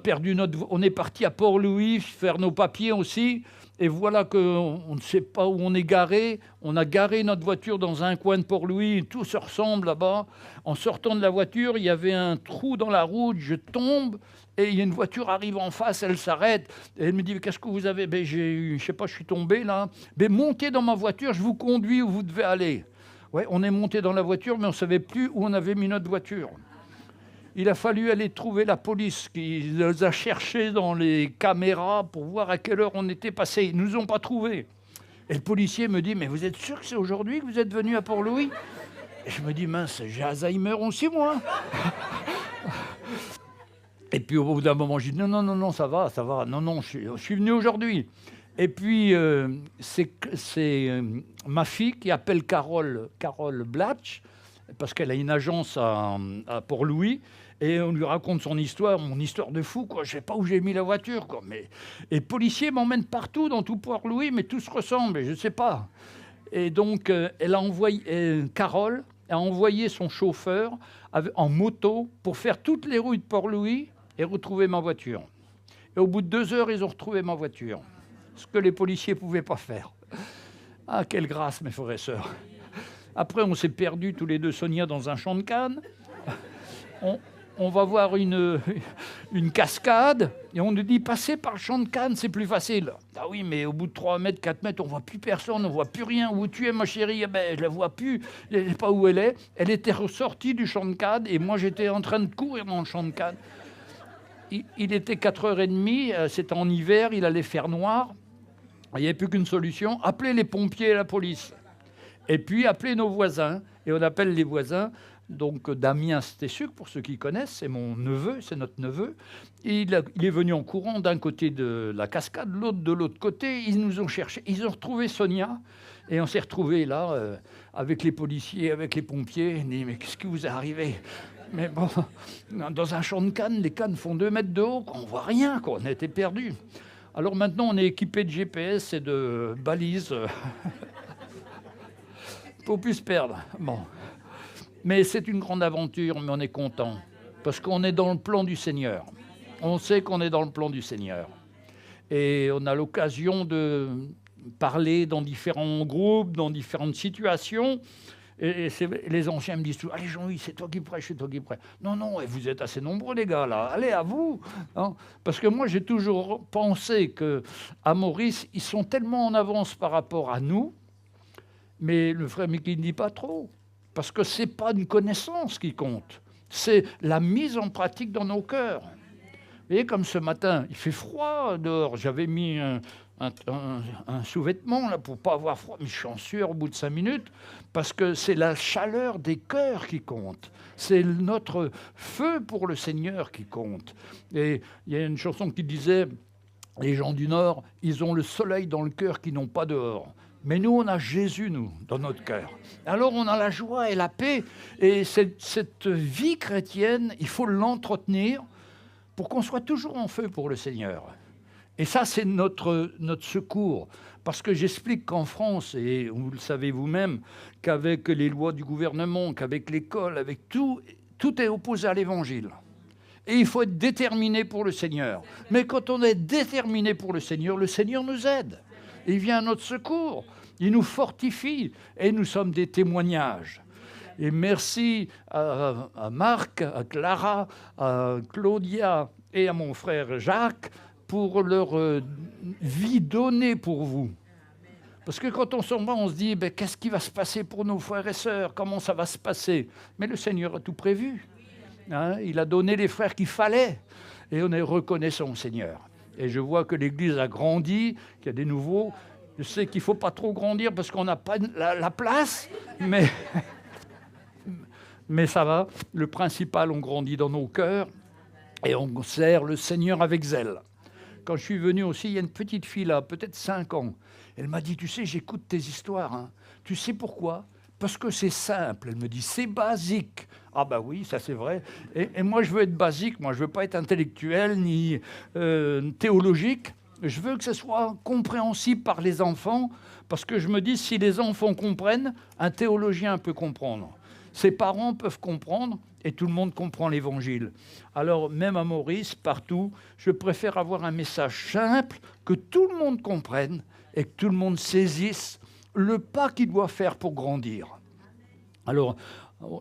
est parti à Port-Louis faire nos papiers aussi. Et voilà qu'on ne sait pas où on est garé. On a garé notre voiture dans un coin de Port-Louis. Tout se ressemble là-bas. En sortant de la voiture, il y avait un trou dans la route. Je tombe et il y a une voiture arrive en face. Elle s'arrête. Et elle me dit, qu'est-ce que vous avez ? Ben, je sais pas, je suis tombé là. Ben, montez dans ma voiture, je vous conduis où vous devez aller. Ouais, on est monté dans la voiture, mais on ne savait plus où on avait mis notre voiture. Il a fallu aller trouver la police qui les a cherchés dans les caméras pour voir à quelle heure on était passé. Ils ne nous ont pas trouvés. Et le policier me dit, mais vous êtes sûr que c'est aujourd'hui que vous êtes venu à Port-Louis ? Et je me dis, mince, j'ai Alzheimer aussi, moi. Et puis au bout d'un moment, je dis, non, ça va. Non, je suis venu aujourd'hui. Et puis, c'est ma fille qui appelle Carole Blatch, parce qu'elle a une agence à Port-Louis. Et on lui raconte son histoire, mon histoire de fou, quoi. Je sais pas où j'ai mis la voiture, quoi. Et le policier m'emmène partout, dans tout Port-Louis, mais tout se ressemble, je sais pas. Et donc, Carole a envoyé son chauffeur en moto pour faire toutes les rues de Port-Louis et retrouver ma voiture. Et au bout de 2 heures, ils ont retrouvé ma voiture. Ce que les policiers pouvaient pas faire. Ah, quelle grâce, mes frères et sœurs. Après, on s'est perdus tous les deux, Sonia, dans un champ de canne. On va voir une cascade et on nous dit passez par le champ de canne, c'est plus facile. Ah oui, mais au bout de 3 mètres, 4 mètres, on voit plus personne, on voit plus rien. Où tu es, ma chérie? Eh ben, je la vois plus, je ne sais pas où elle est. Elle était ressortie du champ de canne et moi j'étais en train de courir dans le champ de canne. Il était 4h30, c'était en hiver, il allait faire noir. Il n'y avait plus qu'une solution, appeler les pompiers et la police. Et puis appeler nos voisins. Et on appelle les voisins. Donc Damien Stésuc, pour ceux qui connaissent, c'est mon neveu, c'est notre neveu. Il est venu en courant d'un côté de la cascade, l'autre de l'autre côté. Ils nous ont cherchés, ils ont retrouvé Sonia. Et on s'est retrouvés là, avec les policiers, avec les pompiers. On dit, mais qu'est-ce qui vous est arrivé? Mais bon, dans un champ de canne, les cannes font 2 mètres de haut, on ne voit rien, quoi. On était perdus. Alors maintenant, on est équipé de GPS et de balises pour plus se perdre. Bon. Mais c'est une grande aventure, mais on est content, parce qu'on est dans le plan du Seigneur. On sait qu'on est dans le plan du Seigneur. Et on a l'occasion de parler dans différents groupes, dans différentes situations. Et les anciens me disent tout, allez Jean-Louis, c'est toi qui prêches, c'est toi qui prêches. Non, et vous êtes assez nombreux les gars là, allez à vous. Hein, parce que moi j'ai toujours pensé qu'à Maurice, ils sont tellement en avance par rapport à nous, mais le frère Mickey ne dit pas trop. Parce que ce n'est pas une connaissance qui compte, c'est la mise en pratique dans nos cœurs. Vous voyez, comme ce matin, il fait froid dehors, j'avais mis un sous-vêtement là, pour ne pas avoir froid, mais je suis en sueur au bout de 5 minutes, parce que c'est la chaleur des cœurs qui compte, c'est notre feu pour le Seigneur qui compte. Et il y a une chanson qui disait, les gens du Nord, ils ont le soleil dans le cœur qu'ils n'ont pas dehors. Mais nous, on a Jésus, nous, dans notre cœur. Alors, on a la joie et la paix. Et cette vie chrétienne, il faut l'entretenir pour qu'on soit toujours en feu pour le Seigneur. Et ça, c'est notre secours. Parce que j'explique qu'en France, et vous le savez vous-même, qu'avec les lois du gouvernement, qu'avec l'école, avec tout est opposé à l'Évangile. Et il faut être déterminé pour le Seigneur. Mais quand on est déterminé pour le Seigneur nous aide. Il vient à notre secours. Il nous fortifie. Et nous sommes des témoignages. Et merci à Marc, à Clara, à Claudia et à mon frère Jacques pour leur vie donnée pour vous. Parce que quand on s'en va, on se dit, qu'est-ce qui va se passer pour nos frères et sœurs? Comment ça va se passer? Mais le Seigneur a tout prévu. Hein? Il a donné les frères qu'il fallait. Et on est reconnaissant au Seigneur. Et je vois que l'Église a grandi, qu'il y a des nouveaux. Je sais qu'il ne faut pas trop grandir parce qu'on n'a pas la place, mais ça va. Le principal, on grandit dans nos cœurs et on sert le Seigneur avec zèle. Quand je suis venu aussi, il y a une petite fille là, peut-être 5 ans. Elle m'a dit, tu sais, j'écoute tes histoires. Hein. Tu sais pourquoi? Parce que c'est simple. Elle me dit, c'est basique. Ah bah oui, ça c'est vrai. Et moi, je veux être basique. Moi, je veux pas être intellectuel ni théologique. Je veux que ce soit compréhensible par les enfants. Parce que je me dis, si les enfants comprennent, un théologien peut comprendre. Ses parents peuvent comprendre et tout le monde comprend l'Évangile. Alors, même à Maurice, partout, je préfère avoir un message simple, que tout le monde comprenne et que tout le monde saisisse le pas qu'il doit faire pour grandir. Alors,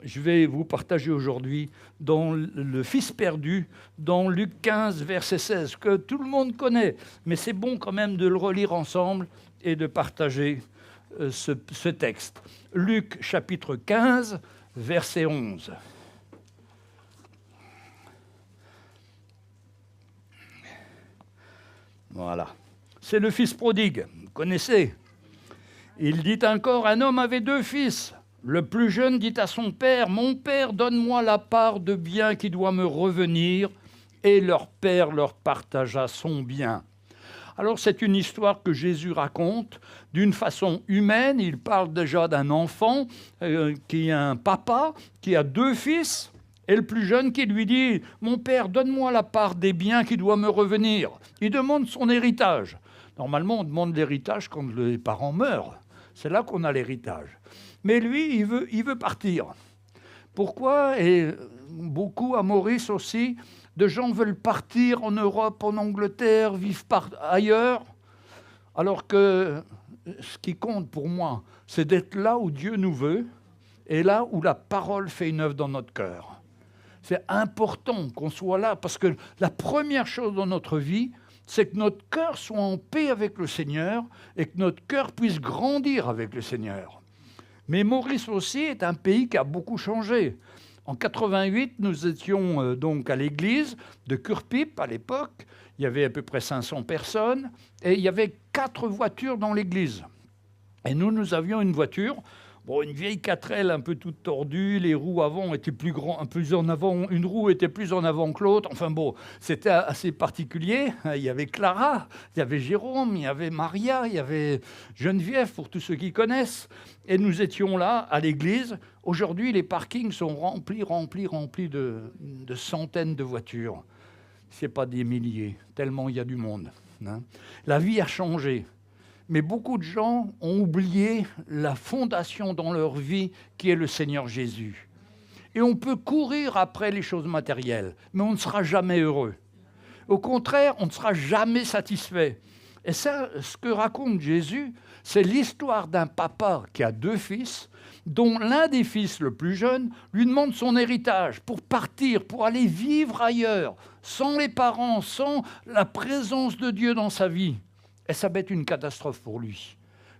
je vais vous partager aujourd'hui dans le Fils perdu, dans Luc 15, verset 16, que tout le monde connaît, mais c'est bon quand même de le relire ensemble et de partager ce texte. Luc, chapitre 15, verset 11. Voilà. C'est le fils prodigue, vous connaissez. Il dit encore, un homme avait 2 fils. Le plus jeune dit à son père, « Mon père, donne-moi la part de bien qui doit me revenir. » Et leur père leur partagea son bien. Alors c'est une histoire que Jésus raconte d'une façon humaine. Il parle déjà d'un enfant qui a un papa, qui a 2 fils. Et le plus jeune qui lui dit « Mon père, donne-moi la part des biens qui doit me revenir. » Il demande son héritage. Normalement, on demande l'héritage quand les parents meurent. C'est là qu'on a l'héritage. Mais lui, il veut partir. Pourquoi? Et beaucoup à Maurice aussi, de gens veulent partir en Europe, en Angleterre, vivre ailleurs. Alors que ce qui compte pour moi, c'est d'être là où Dieu nous veut et là où la parole fait une œuvre dans notre cœur. C'est important qu'on soit là parce que la première chose dans notre vie, c'est que notre cœur soit en paix avec le Seigneur et que notre cœur puisse grandir avec le Seigneur. Mais Maurice aussi est un pays qui a beaucoup changé. En 88, nous étions donc à l'église de Curpip à l'époque. Il y avait à peu près 500 personnes et il y avait 4 voitures dans l'église. Et nous avions une voiture, une vieille 4L un peu toute tordue, les roues avant étaient plus en avant, une roue était plus en avant que l'autre. Enfin c'était assez particulier. Il y avait Clara, il y avait Jérôme, il y avait Maria, il y avait Geneviève, pour tous ceux qui connaissent. Et nous étions là, à l'église. Aujourd'hui, les parkings sont remplis de centaines de voitures. Ce n'est pas des milliers, tellement il y a du monde. Hein. La vie a changé. Mais beaucoup de gens ont oublié la fondation dans leur vie qui est le Seigneur Jésus. Et on peut courir après les choses matérielles, mais on ne sera jamais heureux. Au contraire, on ne sera jamais satisfait. Et ça, ce que raconte Jésus, c'est l'histoire d'un papa qui a 2 fils, dont l'un des fils, le plus jeune, lui demande son héritage pour partir, pour aller vivre ailleurs, sans les parents, sans la présence de Dieu dans sa vie. Et ça va être une catastrophe pour lui.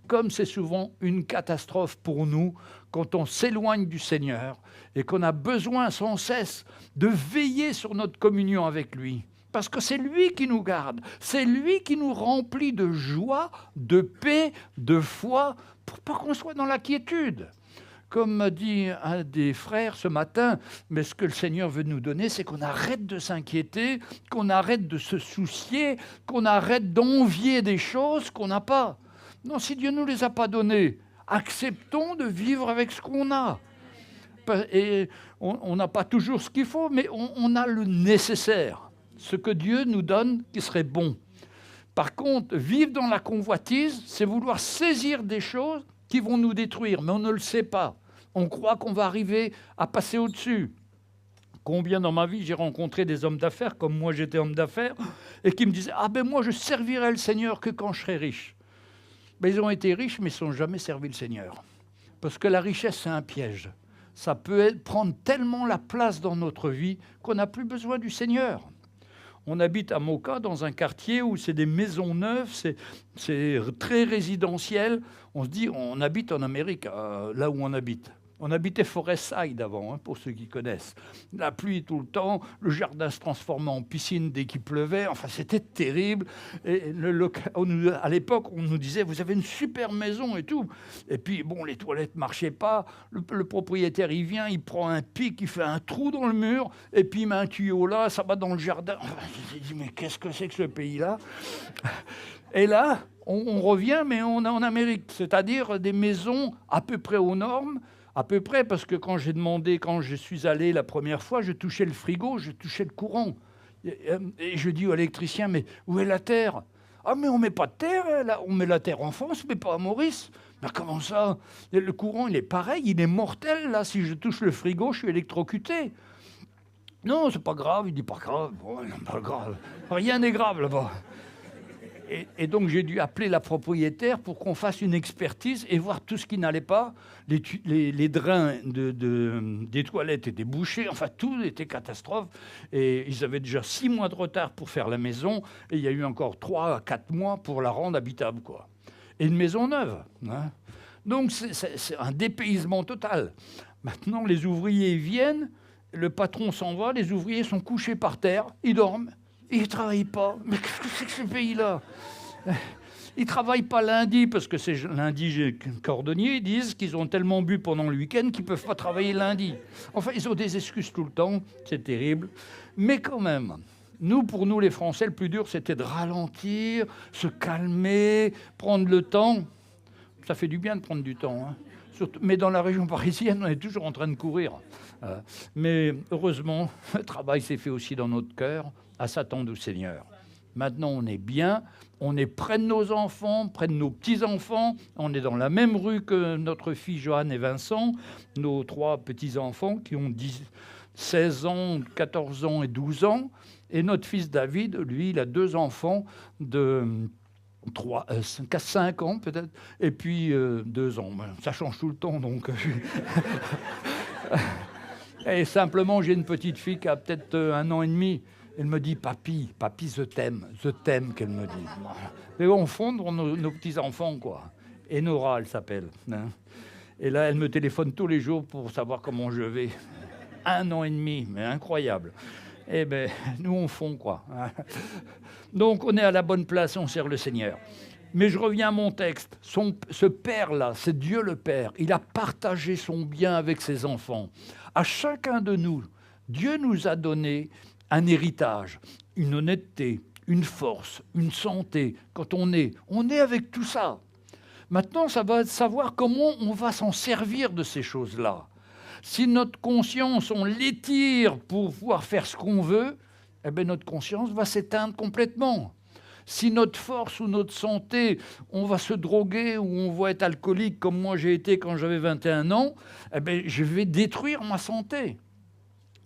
Comme c'est souvent une catastrophe pour nous quand on s'éloigne du Seigneur et qu'on a besoin sans cesse de veiller sur notre communion avec lui. Parce que c'est lui qui nous garde, c'est lui qui nous remplit de joie, de paix, de foi, pour pas qu'on soit dans la quiétude. Comme m'a dit un des frères ce matin, mais ce que le Seigneur veut nous donner, c'est qu'on arrête de s'inquiéter, qu'on arrête de se soucier, qu'on arrête d'envier des choses qu'on n'a pas. Non, si Dieu ne nous les a pas données, acceptons de vivre avec ce qu'on a. Et on n'a pas toujours ce qu'il faut, mais on a le nécessaire, ce que Dieu nous donne qui serait bon. Par contre, vivre dans la convoitise, c'est vouloir saisir des choses qui vont nous détruire, mais on ne le sait pas. On croit qu'on va arriver à passer au-dessus. Combien dans ma vie j'ai rencontré des hommes d'affaires, comme moi j'étais homme d'affaires, et qui me disaient « Ah ben moi je servirai le Seigneur que quand je serai riche ». Ben, ils ont été riches, mais ils n'ont jamais servi le Seigneur. Parce que la richesse, c'est un piège. Ça peut prendre tellement la place dans notre vie qu'on n'a plus besoin du Seigneur. On habite à Moka, dans un quartier où c'est des maisons neuves, c'est très résidentiel. On se dit, on habite en Amérique, là où on habite. On habitait Forestside avant, hein, pour ceux qui connaissent. La pluie tout le temps, le jardin se transformait en piscine dès qu'il pleuvait. Enfin, c'était terrible. Et à l'époque, on nous disait, vous avez une super maison et tout. Et puis, bon, les toilettes ne marchaient pas. Le propriétaire, il vient, il prend un pic, il fait un trou dans le mur, et puis il met un tuyau là, ça va dans le jardin. Enfin, j'ai dit, mais qu'est-ce que c'est que ce pays-là ? Et là, on revient, mais on est en Amérique, c'est-à-dire des maisons à peu près aux normes. À peu près, parce que quand je suis allé la première fois, je touchais le frigo, je touchais le courant. Et je dis au électricien, mais où est la terre ? Ah, mais on ne met pas de terre, là. On met la terre en France, mais pas à Maurice. Mais comment ça ? Le courant, il est pareil, il est mortel, là. Si je touche le frigo, je suis électrocuté. Non, c'est pas grave. Il dit, pas grave. Bon, non, pas grave. Rien n'est grave là-bas. Et donc, j'ai dû appeler la propriétaire pour qu'on fasse une expertise et voir tout ce qui n'allait pas. Les drains des toilettes étaient bouchés. Enfin, tout était catastrophe. Et ils avaient déjà 6 mois de retard pour faire la maison. Et il y a eu encore 3 à 4 mois pour la rendre habitable, quoi. Et une maison neuve. Hein. Donc, c'est un dépaysement total. Maintenant, les ouvriers viennent, le patron s'en va, les ouvriers sont couchés par terre, ils dorment. Ils ne travaillent pas. Mais qu'est-ce que c'est que ce pays-là ? Ils ne travaillent pas lundi, parce que c'est lundi cordonniers, ils disent qu'ils ont tellement bu pendant le week-end qu'ils ne peuvent pas travailler lundi. Enfin, ils ont des excuses tout le temps, c'est terrible. Mais quand même, pour nous les Français, le plus dur, c'était de ralentir, se calmer, prendre le temps. Ça fait du bien de prendre du temps, hein. Surtout, mais dans la région parisienne, on est toujours en train de courir. Mais heureusement, le travail s'est fait aussi dans notre cœur, à s'attendre au Seigneur. Maintenant, on est bien, on est près de nos enfants, près de nos petits-enfants, on est dans la même rue que notre fille Joanne et Vincent, nos 3 petits-enfants qui ont 16 ans, 14 ans et 12 ans, et notre fils David, lui, il a 2 enfants de 5 ans peut-être, et puis 2 ans. Ça change tout le temps, donc... Et simplement, j'ai une petite fille qui a peut-être 1 an et demi. Elle me dit, papy, je t'aime, qu'elle me dit. Mais on fondre nos petits-enfants, quoi. Et Nora, elle s'appelle. Hein. Et là, elle me téléphone tous les jours pour savoir comment je vais. 1 an et demi, mais incroyable. Eh bien, nous, on fond, quoi. Donc, on est à la bonne place, on sert le Seigneur. Mais je reviens à mon texte. Ce Père-là, c'est Dieu le Père. Il a partagé son bien avec ses enfants. À chacun de nous, Dieu nous a donné un héritage, une honnêteté, une force, une santé. Quand on est avec tout ça. Maintenant, ça va être savoir comment on va s'en servir de ces choses-là. Si notre conscience, on l'étire pour pouvoir faire ce qu'on veut, eh bien notre conscience va s'éteindre complètement. Si notre force ou notre santé, on va se droguer ou on va être alcoolique comme moi j'ai été quand j'avais 21 ans, eh bien, je vais détruire ma santé.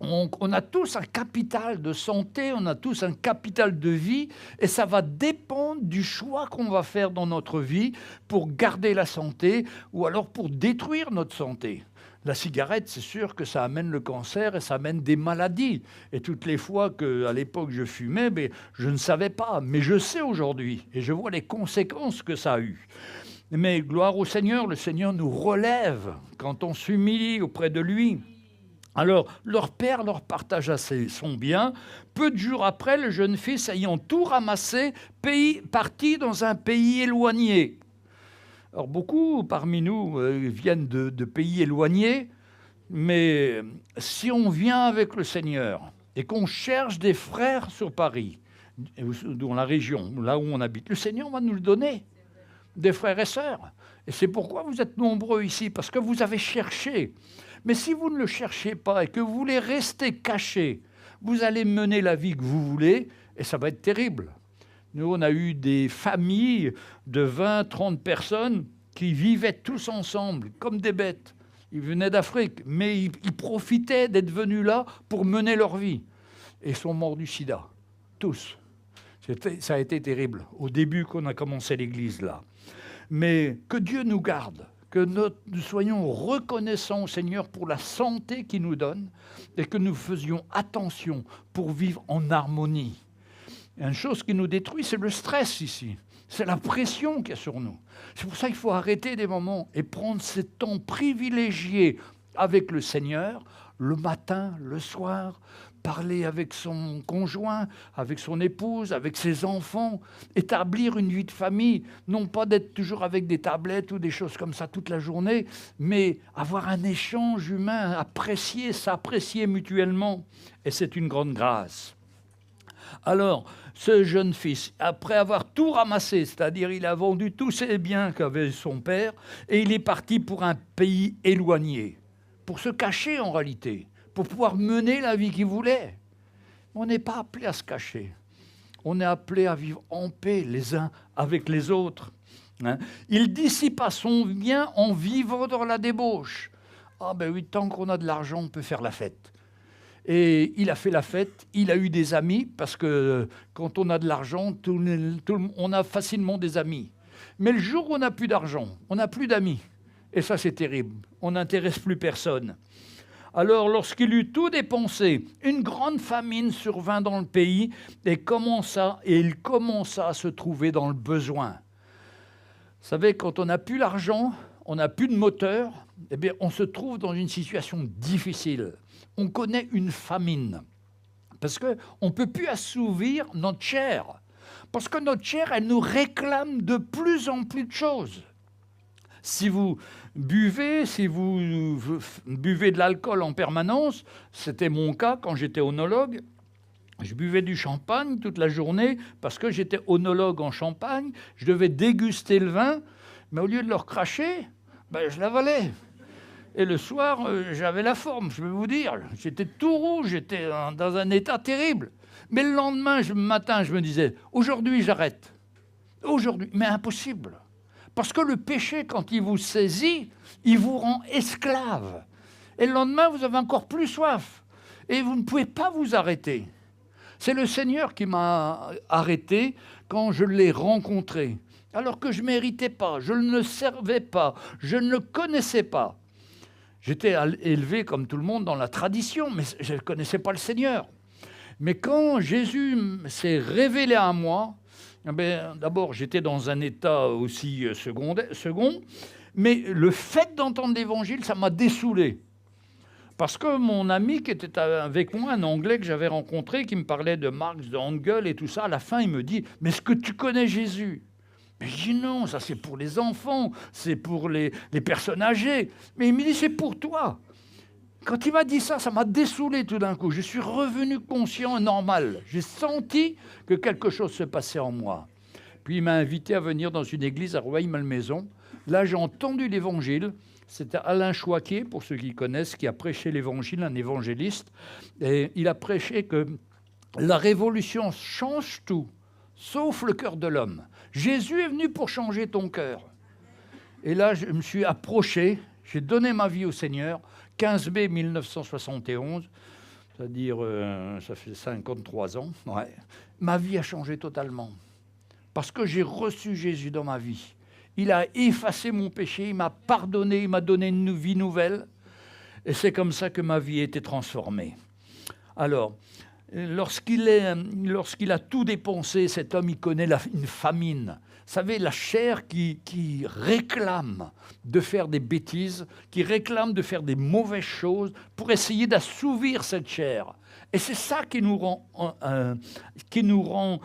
On a tous un capital de santé, on a tous un capital de vie, et ça va dépendre du choix qu'on va faire dans notre vie pour garder la santé ou alors pour détruire notre santé. La cigarette, c'est sûr que ça amène le cancer et ça amène des maladies. Et toutes les fois qu'à l'époque je fumais, je ne savais pas, mais je sais aujourd'hui et je vois les conséquences que ça a eu. Mais gloire au Seigneur, le Seigneur nous relève quand on s'humilie auprès de lui. Alors, leur père leur partagea son bien. Peu de jours après, le jeune fils, ayant tout ramassé, partit dans un pays éloigné. Alors, beaucoup parmi nous viennent de pays éloignés, mais si on vient avec le Seigneur et qu'on cherche des frères sur Paris, dans la région, là où on habite, le Seigneur va nous le donner, des frères et sœurs. Et c'est pourquoi vous êtes nombreux ici, parce que vous avez cherché. Mais si vous ne le cherchez pas et que vous voulez rester caché, vous allez mener la vie que vous voulez et ça va être terrible. Nous, on a eu des familles de 20, 30 personnes qui vivaient tous ensemble, comme des bêtes. Ils venaient d'Afrique, mais ils profitaient d'être venus là pour mener leur vie. Et ils sont morts du sida, tous. Ça a été terrible, au début qu'on a commencé l'église là. Mais que Dieu nous garde, que nous soyons reconnaissants au Seigneur pour la santé qu'il nous donne et que nous faisions attention pour vivre en harmonie. Et une chose qui nous détruit, c'est le stress ici. C'est la pression qu'il y a sur nous. C'est pour ça qu'il faut arrêter des moments et prendre ces temps privilégiés avec le Seigneur, le matin, le soir, parler avec son conjoint, avec son épouse, avec ses enfants, établir une vie de famille, non pas d'être toujours avec des tablettes ou des choses comme ça toute la journée, mais avoir un échange humain, apprécier, s'apprécier mutuellement. Et c'est une grande grâce. Alors, ce jeune fils, après avoir tout ramassé, c'est-à-dire il a vendu tous ses biens qu'avait son père, et il est parti pour un pays éloigné, pour se cacher en réalité, pour pouvoir mener la vie qu'il voulait. On n'est pas appelé à se cacher. On est appelé à vivre en paix les uns avec les autres. Il dissipa son bien en vivant dans la débauche. Ah ben oui, tant qu'on a de l'argent, on peut faire la fête. Et il a fait la fête, il a eu des amis, parce que quand on a de l'argent, on a facilement des amis. Mais le jour où on n'a plus d'argent, on n'a plus d'amis. Et ça, c'est terrible. On n'intéresse plus personne. Alors, lorsqu'il eut tout dépensé, une grande famine survint dans le pays et il commença à se trouver dans le besoin. Vous savez, quand on n'a plus l'argent, on n'a plus de moteur, eh bien, on se trouve dans une situation difficile. On connaît une famine parce qu'on ne peut plus assouvir notre chair. Parce que notre chair, elle nous réclame de plus en plus de choses. Si vous buvez de l'alcool en permanence, c'était mon cas quand j'étais onologue. Je buvais du champagne toute la journée parce que j'étais onologue en Champagne. Je devais déguster le vin, mais au lieu de le recracher, je l'avalais. Et le soir, j'avais la forme, je vais vous dire. J'étais tout rouge, j'étais dans un état terrible. Mais le lendemain, matin, je me disais, aujourd'hui, j'arrête. Aujourd'hui, mais impossible. Parce que le péché, quand il vous saisit, il vous rend esclave. Et le lendemain, vous avez encore plus soif. Et vous ne pouvez pas vous arrêter. C'est le Seigneur qui m'a arrêté quand je l'ai rencontré. Alors que je ne méritais pas, je ne le servais pas, je ne le connaissais pas. J'étais élevé comme tout le monde dans la tradition, mais je ne connaissais pas le Seigneur. Mais quand Jésus s'est révélé à moi, d'abord j'étais dans un état aussi second, mais le fait d'entendre l'Évangile, ça m'a dessoulé. Parce que mon ami qui était avec moi, un Anglais que j'avais rencontré, qui me parlait de Marx, de Engels et tout ça, à la fin il me dit « Mais est-ce que tu connais Jésus ?» Mais je dis non, ça c'est pour les enfants, c'est pour les personnes âgées. Mais il me dit, c'est pour toi. Quand il m'a dit ça, ça m'a dessoulé tout d'un coup. Je suis revenu conscient et normal. J'ai senti que quelque chose se passait en moi. Puis il m'a invité à venir dans une église à Rueil-Malmaison. Là, j'ai entendu l'évangile. C'était Alain Choiquier, pour ceux qui connaissent, qui a prêché l'évangile, un évangéliste. Et il a prêché que la révolution change tout, sauf le cœur de l'homme. Jésus est venu pour changer ton cœur. Et là, je me suis approché, j'ai donné ma vie au Seigneur, 15 mai 1971, c'est-à-dire, ça fait 53 ans. Ouais. Ma vie a changé totalement. Parce que j'ai reçu Jésus dans ma vie. Il a effacé mon péché, il m'a pardonné, il m'a donné une vie nouvelle. Et c'est comme ça que ma vie a été transformée. Alors, lorsqu'il a tout dépensé, cet homme, il connaît une famine. Vous savez, la chair qui réclame de faire des bêtises, qui réclame de faire des mauvaises choses pour essayer d'assouvir cette chair. Et c'est ça qui nous rend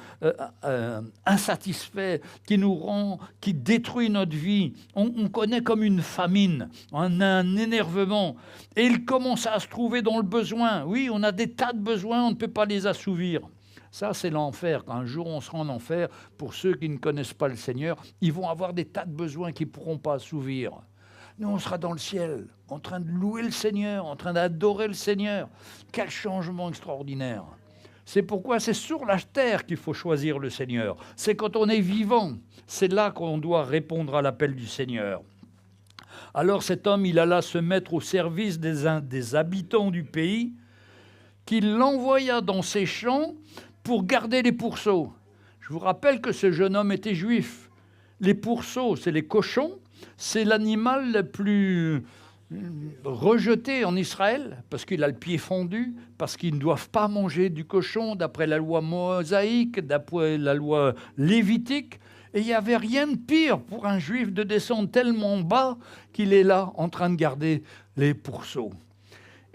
insatisfaits, qui détruit notre vie. On connaît comme une famine, on a un énervement. Et il commence à se trouver dans le besoin. Oui, on a des tas de besoins, on ne peut pas les assouvir. Ça, c'est l'enfer. Quand un jour on sera en enfer, pour ceux qui ne connaissent pas le Seigneur, ils vont avoir des tas de besoins qu'ils ne pourront pas assouvir. Nous, on sera dans le ciel, en train de louer le Seigneur, en train d'adorer le Seigneur. Quel changement extraordinaire! C'est pourquoi c'est sur la terre qu'il faut choisir le Seigneur. C'est quand on est vivant, c'est là qu'on doit répondre à l'appel du Seigneur. Alors cet homme, il alla se mettre au service des habitants du pays, qu'il l'envoya dans ses champs pour garder les pourceaux. Je vous rappelle que ce jeune homme était juif. Les pourceaux, c'est les cochons, c'est l'animal le plus rejeté en Israël, parce qu'il a le pied fendu, parce qu'ils ne doivent pas manger du cochon, d'après la loi mosaïque, d'après la loi lévitique. Et il n'y avait rien de pire pour un juif de descendre tellement bas qu'il est là en train de garder les pourceaux.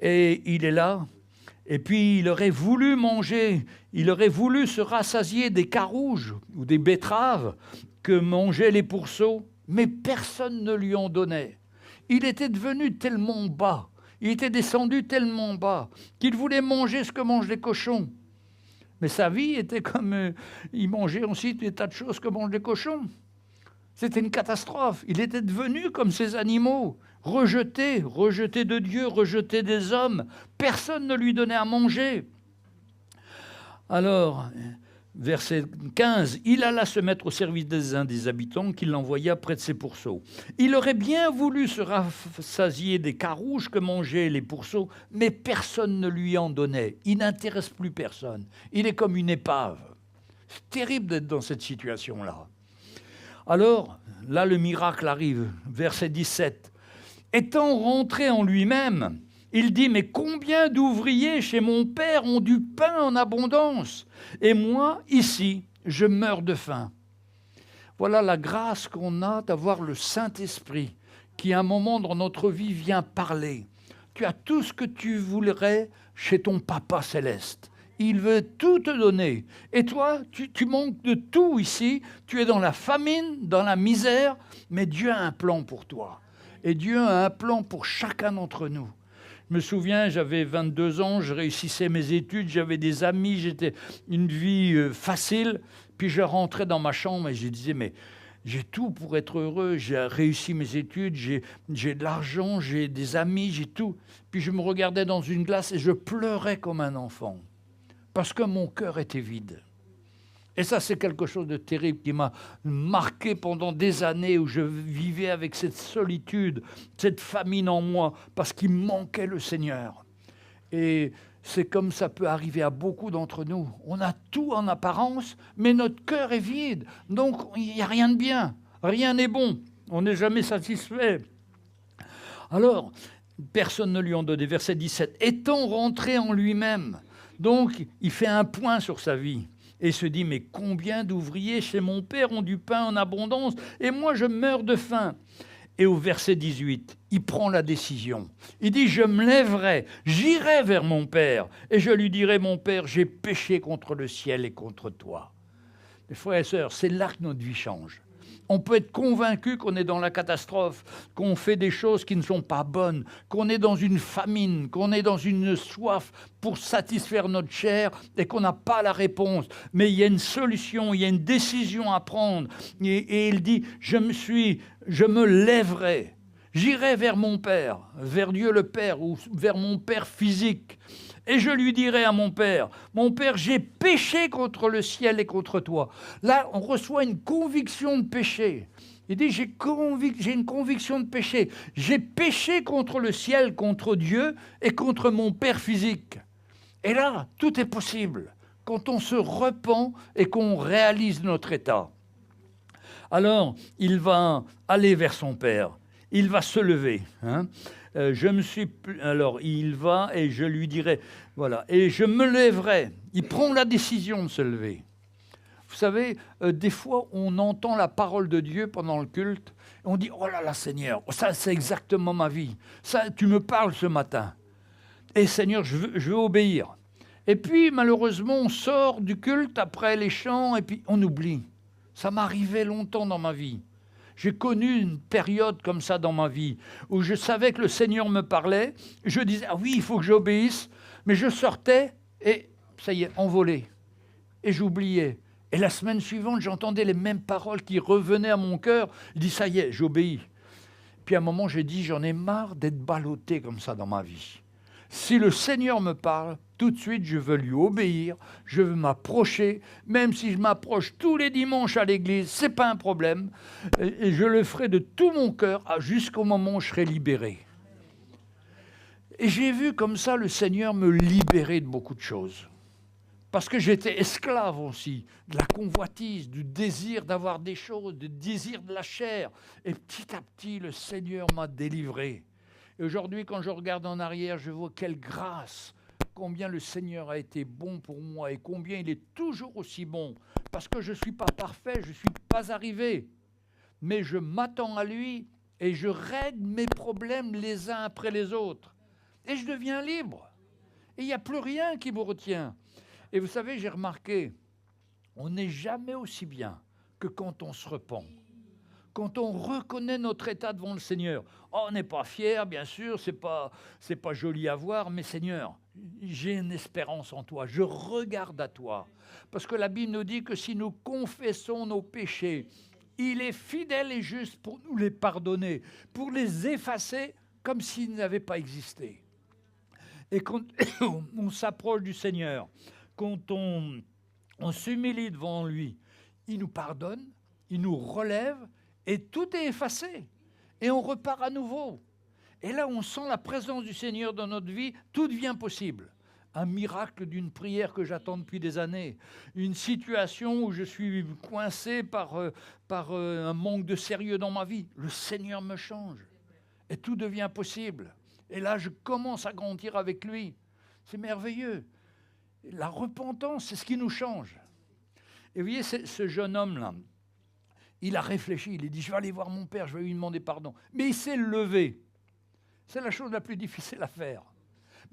Et il est là, et puis il aurait voulu manger, il aurait voulu se rassasier des carouges ou des betteraves que mangeaient les pourceaux, mais personne ne lui en donnait. Il était devenu tellement bas, il était descendu tellement bas qu'il voulait manger ce que mangent les cochons. Mais sa vie était comme... il mangeait aussi des tas de choses que mangent les cochons. C'était une catastrophe. Il était devenu comme ces animaux, rejeté de Dieu, rejeté des hommes. Personne ne lui donnait à manger. Alors, verset 15, il alla se mettre au service des uns des habitants qu'il l'envoya près de ses pourceaux. Il aurait bien voulu se rassasier des carouges que mangeaient les pourceaux, mais personne ne lui en donnait. Il n'intéresse plus personne. Il est comme une épave. C'est terrible d'être dans cette situation-là. Alors, là, le miracle arrive, verset 17. Étant rentré en lui-même, il dit, mais combien d'ouvriers chez mon père ont du pain en abondance, et moi, ici, je meurs de faim. Voilà la grâce qu'on a d'avoir le Saint-Esprit qui, à un moment dans notre vie, vient parler. Tu as tout ce que tu voudrais chez ton Papa céleste. Il veut tout te donner. Et toi, tu manques de tout ici. Tu es dans la famine, dans la misère, mais Dieu a un plan pour toi. Et Dieu a un plan pour chacun d'entre nous. Je me souviens, j'avais 22 ans, je réussissais mes études, j'avais des amis, j'étais une vie facile. Puis je rentrais dans ma chambre et je disais, mais j'ai tout pour être heureux, j'ai réussi mes études, j'ai de l'argent, j'ai des amis, j'ai tout. Puis je me regardais dans une glace et je pleurais comme un enfant. Parce que mon cœur était vide. Et ça, c'est quelque chose de terrible qui m'a marqué pendant des années où je vivais avec cette solitude, cette famine en moi, parce qu'il me manquait le Seigneur. Et c'est comme ça peut arriver à beaucoup d'entre nous. On a tout en apparence, mais notre cœur est vide. Donc, il n'y a rien de bien, rien n'est bon. On n'est jamais satisfait. Alors, personne ne lui en donnait. Verset 17. Étant rentré en lui-même, donc il fait un point sur sa vie. Et se dit, mais combien d'ouvriers chez mon père ont du pain en abondance, et moi je meurs de faim. Et au verset 18, il prend la décision. Il dit, je me lèverai, j'irai vers mon père, et je lui dirai, mon père, j'ai péché contre le ciel et contre toi. Mes frères et sœurs, c'est là que notre vie change. On peut être convaincu qu'on est dans la catastrophe, qu'on fait des choses qui ne sont pas bonnes, qu'on est dans une famine, qu'on est dans une soif pour satisfaire notre chair et qu'on n'a pas la réponse. Mais il y a une solution, il y a une décision à prendre. Et il dit, je me lèverai, j'irai vers mon Père, vers Dieu le Père ou vers mon Père physique. Et je lui dirai à mon Père, j'ai péché contre le ciel et contre toi. Là, on reçoit une conviction de péché. Il dit, j'ai une conviction de péché. J'ai péché contre le ciel, contre Dieu et contre mon Père physique. Et là, tout est possible quand on se repent et qu'on réalise notre état. Alors, il va aller vers son Père. Il va se lever, alors il va et je lui dirai, voilà, et je me lèverai. Il prend la décision de se lever. Vous savez, des fois, on entend la parole de Dieu pendant le culte, et on dit, oh là là, Seigneur, ça c'est exactement ma vie. Ça, tu me parles ce matin. Et Seigneur, je veux obéir. Et puis, malheureusement, on sort du culte après les chants, et puis on oublie. Ça m'arrivait longtemps dans ma vie. J'ai connu une période comme ça dans ma vie, où je savais que le Seigneur me parlait, je disais, ah oui, il faut que j'obéisse, mais je sortais, et ça y est, envolé. Et j'oubliais. Et la semaine suivante, j'entendais les mêmes paroles qui revenaient à mon cœur. Je dis, ça y est, j'obéis. Puis à un moment, j'ai dit, j'en ai marre d'être ballotté comme ça dans ma vie. Si le Seigneur me parle, tout de suite, je veux lui obéir, je veux m'approcher, même si je m'approche tous les dimanches à l'église, ce n'est pas un problème, et je le ferai de tout mon cœur jusqu'au moment où je serai libéré. Et j'ai vu comme ça le Seigneur me libérer de beaucoup de choses. Parce que j'étais esclave aussi de la convoitise, du désir d'avoir des choses, du désir de la chair. Et petit à petit, le Seigneur m'a délivré. Et aujourd'hui, quand je regarde en arrière, je vois quelle grâce, combien le Seigneur a été bon pour moi et combien il est toujours aussi bon. Parce que je ne suis pas parfait, je ne suis pas arrivé. Mais je m'attends à lui et je règle mes problèmes les uns après les autres. Et je deviens libre. Et il n'y a plus rien qui me retient. Et vous savez, j'ai remarqué, on n'est jamais aussi bien que quand on se repent. Quand on reconnaît notre état devant le Seigneur. Oh, on n'est pas fier, bien sûr, c'est pas joli à voir, mais Seigneur, j'ai une espérance en toi, je regarde à toi. Parce que la Bible nous dit que si nous confessons nos péchés, il est fidèle et juste pour nous les pardonner, pour les effacer comme s'ils n'avaient pas existé. Et quand on s'approche du Seigneur, quand on s'humilie devant lui, il nous pardonne, il nous relève, et tout est effacé. Et on repart à nouveau. Et là, on sent la présence du Seigneur dans notre vie, tout devient possible. Un miracle d'une prière que j'attends depuis des années. Une situation où je suis coincé par un manque de sérieux dans ma vie. Le Seigneur me change. Et tout devient possible. Et là, je commence à grandir avec lui. C'est merveilleux. La repentance, c'est ce qui nous change. Et vous voyez, ce jeune homme-là, il a réfléchi, il a dit, je vais aller voir mon père, je vais lui demander pardon. Mais il s'est levé. C'est la chose la plus difficile à faire.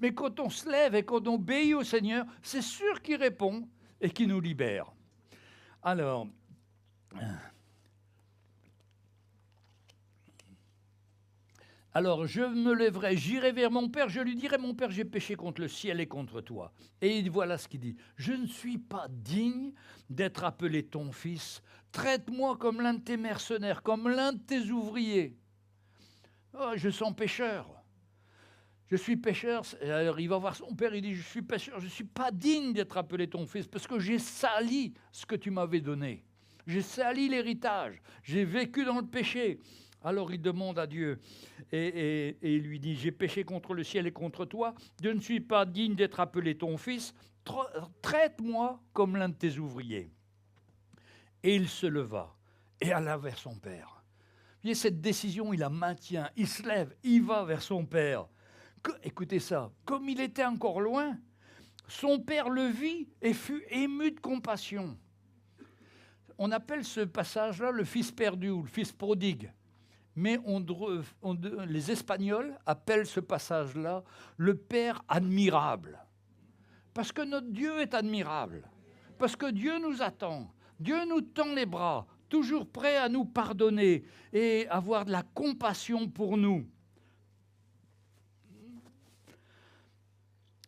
Mais quand on se lève et quand on obéit au Seigneur, c'est sûr qu'il répond et qu'il nous libère. Alors, je me lèverai, j'irai vers mon père, je lui dirai, mon père, j'ai péché contre le ciel et contre toi. Et voilà ce qu'il dit, je ne suis pas digne d'être appelé ton fils, traite-moi comme l'un de tes mercenaires, comme l'un de tes ouvriers. Oh, je sens pécheur. Je suis pécheur. Alors, il va voir son père, il dit, je suis pécheur, je ne suis pas digne d'être appelé ton fils, parce que j'ai sali ce que tu m'avais donné. J'ai sali l'héritage, j'ai vécu dans le péché. Alors il demande à Dieu et il lui dit, j'ai péché contre le ciel et contre toi, je ne suis pas digne d'être appelé ton fils, traite-moi comme l'un de tes ouvriers. Et il se leva et alla vers son père. Vous voyez, cette décision, il la maintient, il se lève, il va vers son père. Écoutez ça, comme il était encore loin, son père le vit et fut ému de compassion. On appelle ce passage-là le fils perdu ou le fils prodigue. Mais les Espagnols appellent ce passage-là le Père admirable. Parce que notre Dieu est admirable. Parce que Dieu nous attend. Dieu nous tend les bras, toujours prêt à nous pardonner et avoir de la compassion pour nous.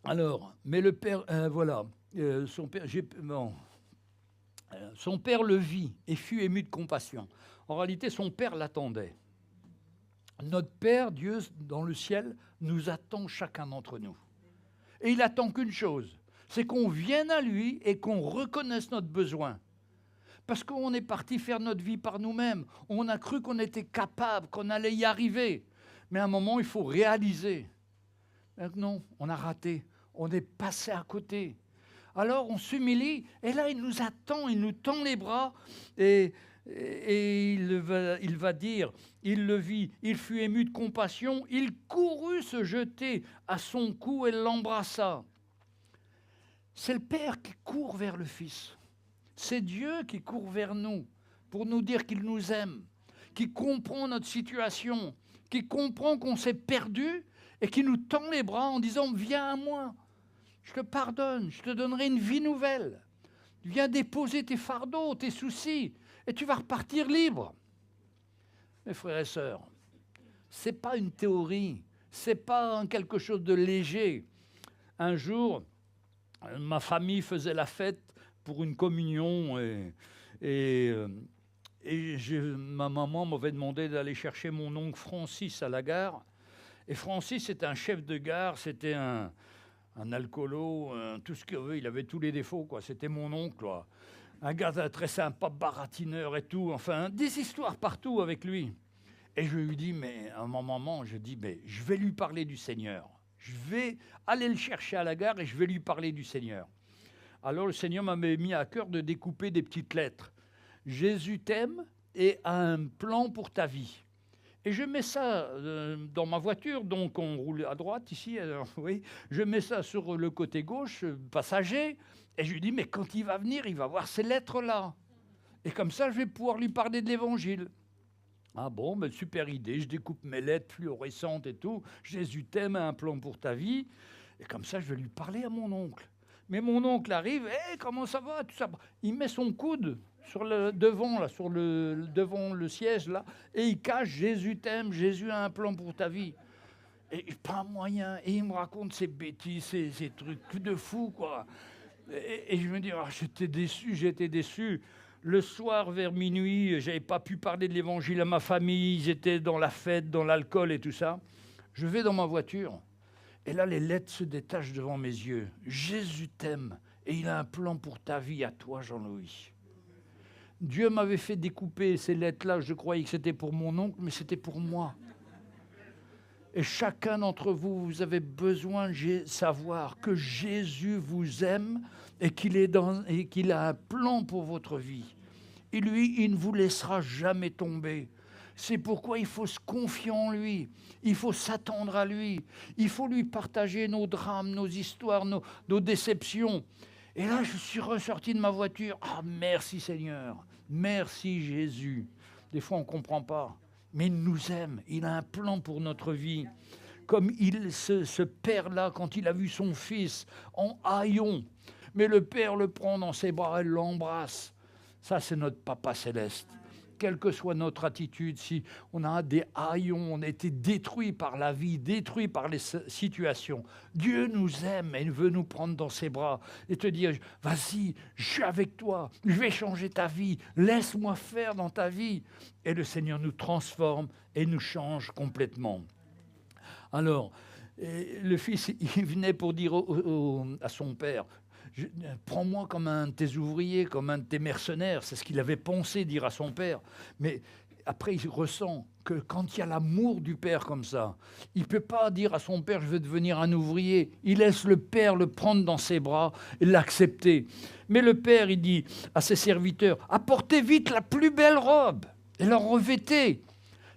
Alors, mais le Père, son Père, son Père le vit et fut ému de compassion. En réalité, son Père l'attendait. Notre Père, Dieu, dans le ciel, nous attend chacun d'entre nous. Et il attend qu'une chose, c'est qu'on vienne à lui et qu'on reconnaisse notre besoin. Parce qu'on est parti faire notre vie par nous-mêmes. On a cru qu'on était capable, qu'on allait y arriver. Mais à un moment, il faut réaliser. Non, on a raté. On est passé à côté. Alors, on s'humilie. Et là, il nous attend, il nous tend les bras. Et il va dire, il le vit, il fut ému de compassion, il courut se jeter à son cou et l'embrassa. C'est le Père qui court vers le Fils. C'est Dieu qui court vers nous pour nous dire qu'il nous aime, qui comprend notre situation, qui comprend qu'on s'est perdu et qui nous tend les bras en disant « Viens à moi, je te pardonne, je te donnerai une vie nouvelle. Viens déposer tes fardeaux, tes soucis. » Et tu vas repartir libre. Mes frères et sœurs, ce n'est pas une théorie, ce n'est pas quelque chose de léger. Un jour, ma famille faisait la fête pour une communion ma maman m'avait demandé d'aller chercher mon oncle Francis à la gare. Et Francis, c'était un chef de gare, c'était un alcoolo, tout ce qu'il veut, il avait tous les défauts, quoi. C'était mon oncle, quoi. Un gars très sympa, baratineur et tout, enfin, des histoires partout avec lui. Et je lui dis, mais à un moment, je dis, mais je vais lui parler du Seigneur. Je vais aller le chercher à la gare et je vais lui parler du Seigneur. Alors le Seigneur m'avait mis à cœur de découper des petites lettres. Jésus t'aime et a un plan pour ta vie. Et je mets ça dans ma voiture, donc on roule à droite ici, alors, oui. Je mets ça sur le côté gauche, passager, et je lui dis, mais quand il va venir, il va voir ces lettres-là. Et comme ça, je vais pouvoir lui parler de l'Évangile. Ah bon, mais super idée, je découpe mes lettres fluorescentes et tout. Jésus t'aime, a un plan pour ta vie. Et comme ça, je vais lui parler à mon oncle. Mais mon oncle arrive, hey, comment ça va, tout ça. Il met son coude sur le devant, là, devant le siège, là, et il cache Jésus t'aime, Jésus a un plan pour ta vie. Et pas moyen. Et il me raconte ces bêtises, ces trucs de fou, quoi. Et je me dis, oh, j'étais déçu. Le soir, vers minuit, j'avais pas pu parler de l'évangile à ma famille, ils étaient dans la fête, dans l'alcool et tout ça. Je vais dans ma voiture, et là, les lettres se détachent devant mes yeux. Jésus t'aime, et il a un plan pour ta vie, à toi, Jean-Louis. Dieu m'avait fait découper ces lettres-là, je croyais que c'était pour mon oncle, mais c'était pour moi. Et chacun d'entre vous, vous avez besoin de savoir que Jésus vous aime et qu'il a un plan pour votre vie. Et lui, il ne vous laissera jamais tomber. C'est pourquoi il faut se confier en lui. Il faut s'attendre à lui. Il faut lui partager nos drames, nos histoires, nos déceptions. Et là, je suis ressorti de ma voiture. Ah, merci Seigneur. Merci Jésus. Des fois, on ne comprend pas. Mais il nous aime, il a un plan pour notre vie. Comme ce père-là, quand il a vu son fils en haillons, mais le père le prend dans ses bras et l'embrasse. Ça, c'est notre Papa céleste. Quelle que soit notre attitude, si on a des haillons, on a été détruits par la vie, détruits par les situations, Dieu nous aime et il veut nous prendre dans ses bras et te dire, vas-y, je suis avec toi, je vais changer ta vie, laisse-moi faire dans ta vie. Et le Seigneur nous transforme et nous change complètement. Alors, le fils, il venait pour dire à son père, prends-moi comme un de tes ouvriers, comme un de tes mercenaires. C'est ce qu'il avait pensé dire à son père. Mais après, il ressent que quand il y a l'amour du père comme ça, il ne peut pas dire à son père, je veux devenir un ouvrier. Il laisse le père le prendre dans ses bras et l'accepter. Mais le père, il dit à ses serviteurs, apportez vite la plus belle robe et la revêtez.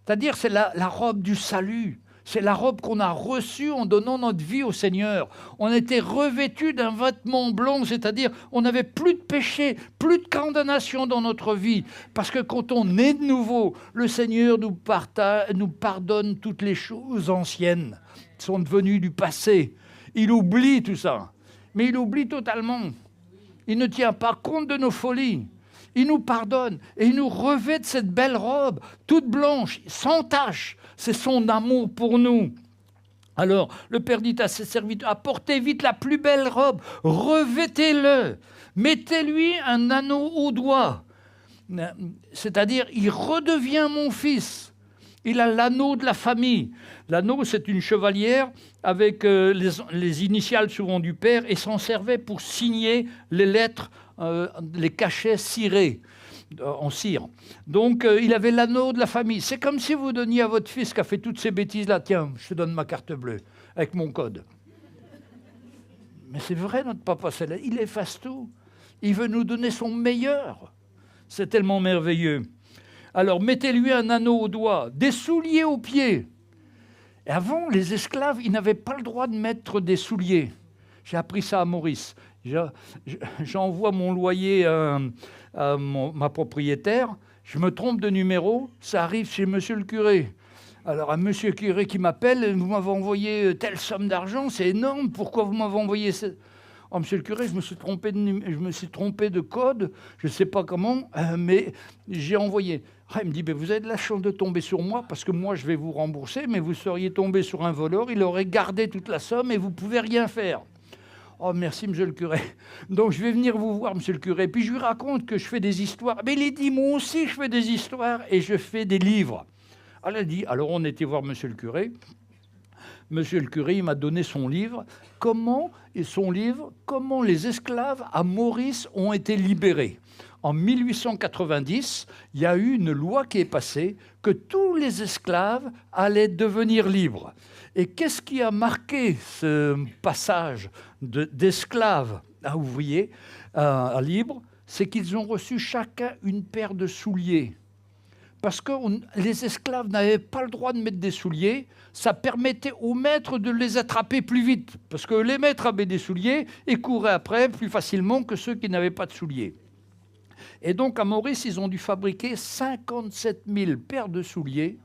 C'est-à-dire, c'est la robe du salut. C'est la robe qu'on a reçue en donnant notre vie au Seigneur. On était revêtus d'un vêtement blanc, c'est-à-dire on n'avait plus de péché, plus de condamnation dans notre vie. Parce que quand on est de nouveau, le Seigneur nous pardonne toutes les choses anciennes qui sont devenues du passé. Il oublie tout ça, mais il oublie totalement. Il ne tient pas compte de nos folies. Il nous pardonne et il nous revêt de cette belle robe, toute blanche, sans tache. C'est son amour pour nous. Alors, le Père dit à ses serviteurs, apportez vite la plus belle robe, revêtez-le, mettez-lui un anneau au doigt. C'est-à-dire, il redevient mon fils. Il a l'anneau de la famille. L'anneau, c'est une chevalière avec les initiales souvent du père et s'en servait pour signer les lettres, les cachets cirés, en cire. Donc, il avait l'anneau de la famille. C'est comme si vous donniez à votre fils qui a fait toutes ces bêtises-là, tiens, je te donne ma carte bleue avec mon code. Mais c'est vrai, notre Papa céleste, il efface tout. Il veut nous donner son meilleur. C'est tellement merveilleux. Alors, mettez-lui un anneau au doigt, des souliers aux pieds. Et avant, les esclaves, ils n'avaient pas le droit de mettre des souliers. J'ai appris ça à Maurice. J'envoie mon loyer à ma propriétaire. Je me trompe de numéro, ça arrive chez monsieur le curé. Alors, un monsieur le curé qui m'appelle, vous m'avez envoyé telle somme d'argent, c'est énorme, pourquoi vous m'avez envoyé ça ? Oh, monsieur le curé, je me suis trompé de code, je ne sais pas comment, mais j'ai envoyé. Ah, il me dit, vous avez de la chance de tomber sur moi, parce que moi, je vais vous rembourser, mais vous seriez tombé sur un voleur, il aurait gardé toute la somme et vous ne pouvez rien faire. Oh, merci, monsieur le curé. Donc, je vais venir vous voir, monsieur le curé. Puis, je lui raconte que je fais des histoires. Mais il dit, moi aussi, je fais des histoires et je fais des livres. Alors, on était voir monsieur le curé. Monsieur le curé, il m'a donné son livre. Comment les esclaves à Maurice ont été libérés. En 1890, il y a eu une loi qui est passée que tous les esclaves allaient devenir libres. Et qu'est-ce qui a marqué ce passage d'esclaves à ouvriers, à libres? C'est qu'ils ont reçu chacun une paire de souliers. Parce que les esclaves n'avaient pas le droit de mettre des souliers, ça permettait aux maîtres de les attraper plus vite. Parce que les maîtres avaient des souliers et couraient après plus facilement que ceux qui n'avaient pas de souliers. Et donc à Maurice, ils ont dû fabriquer 57 000 paires de souliers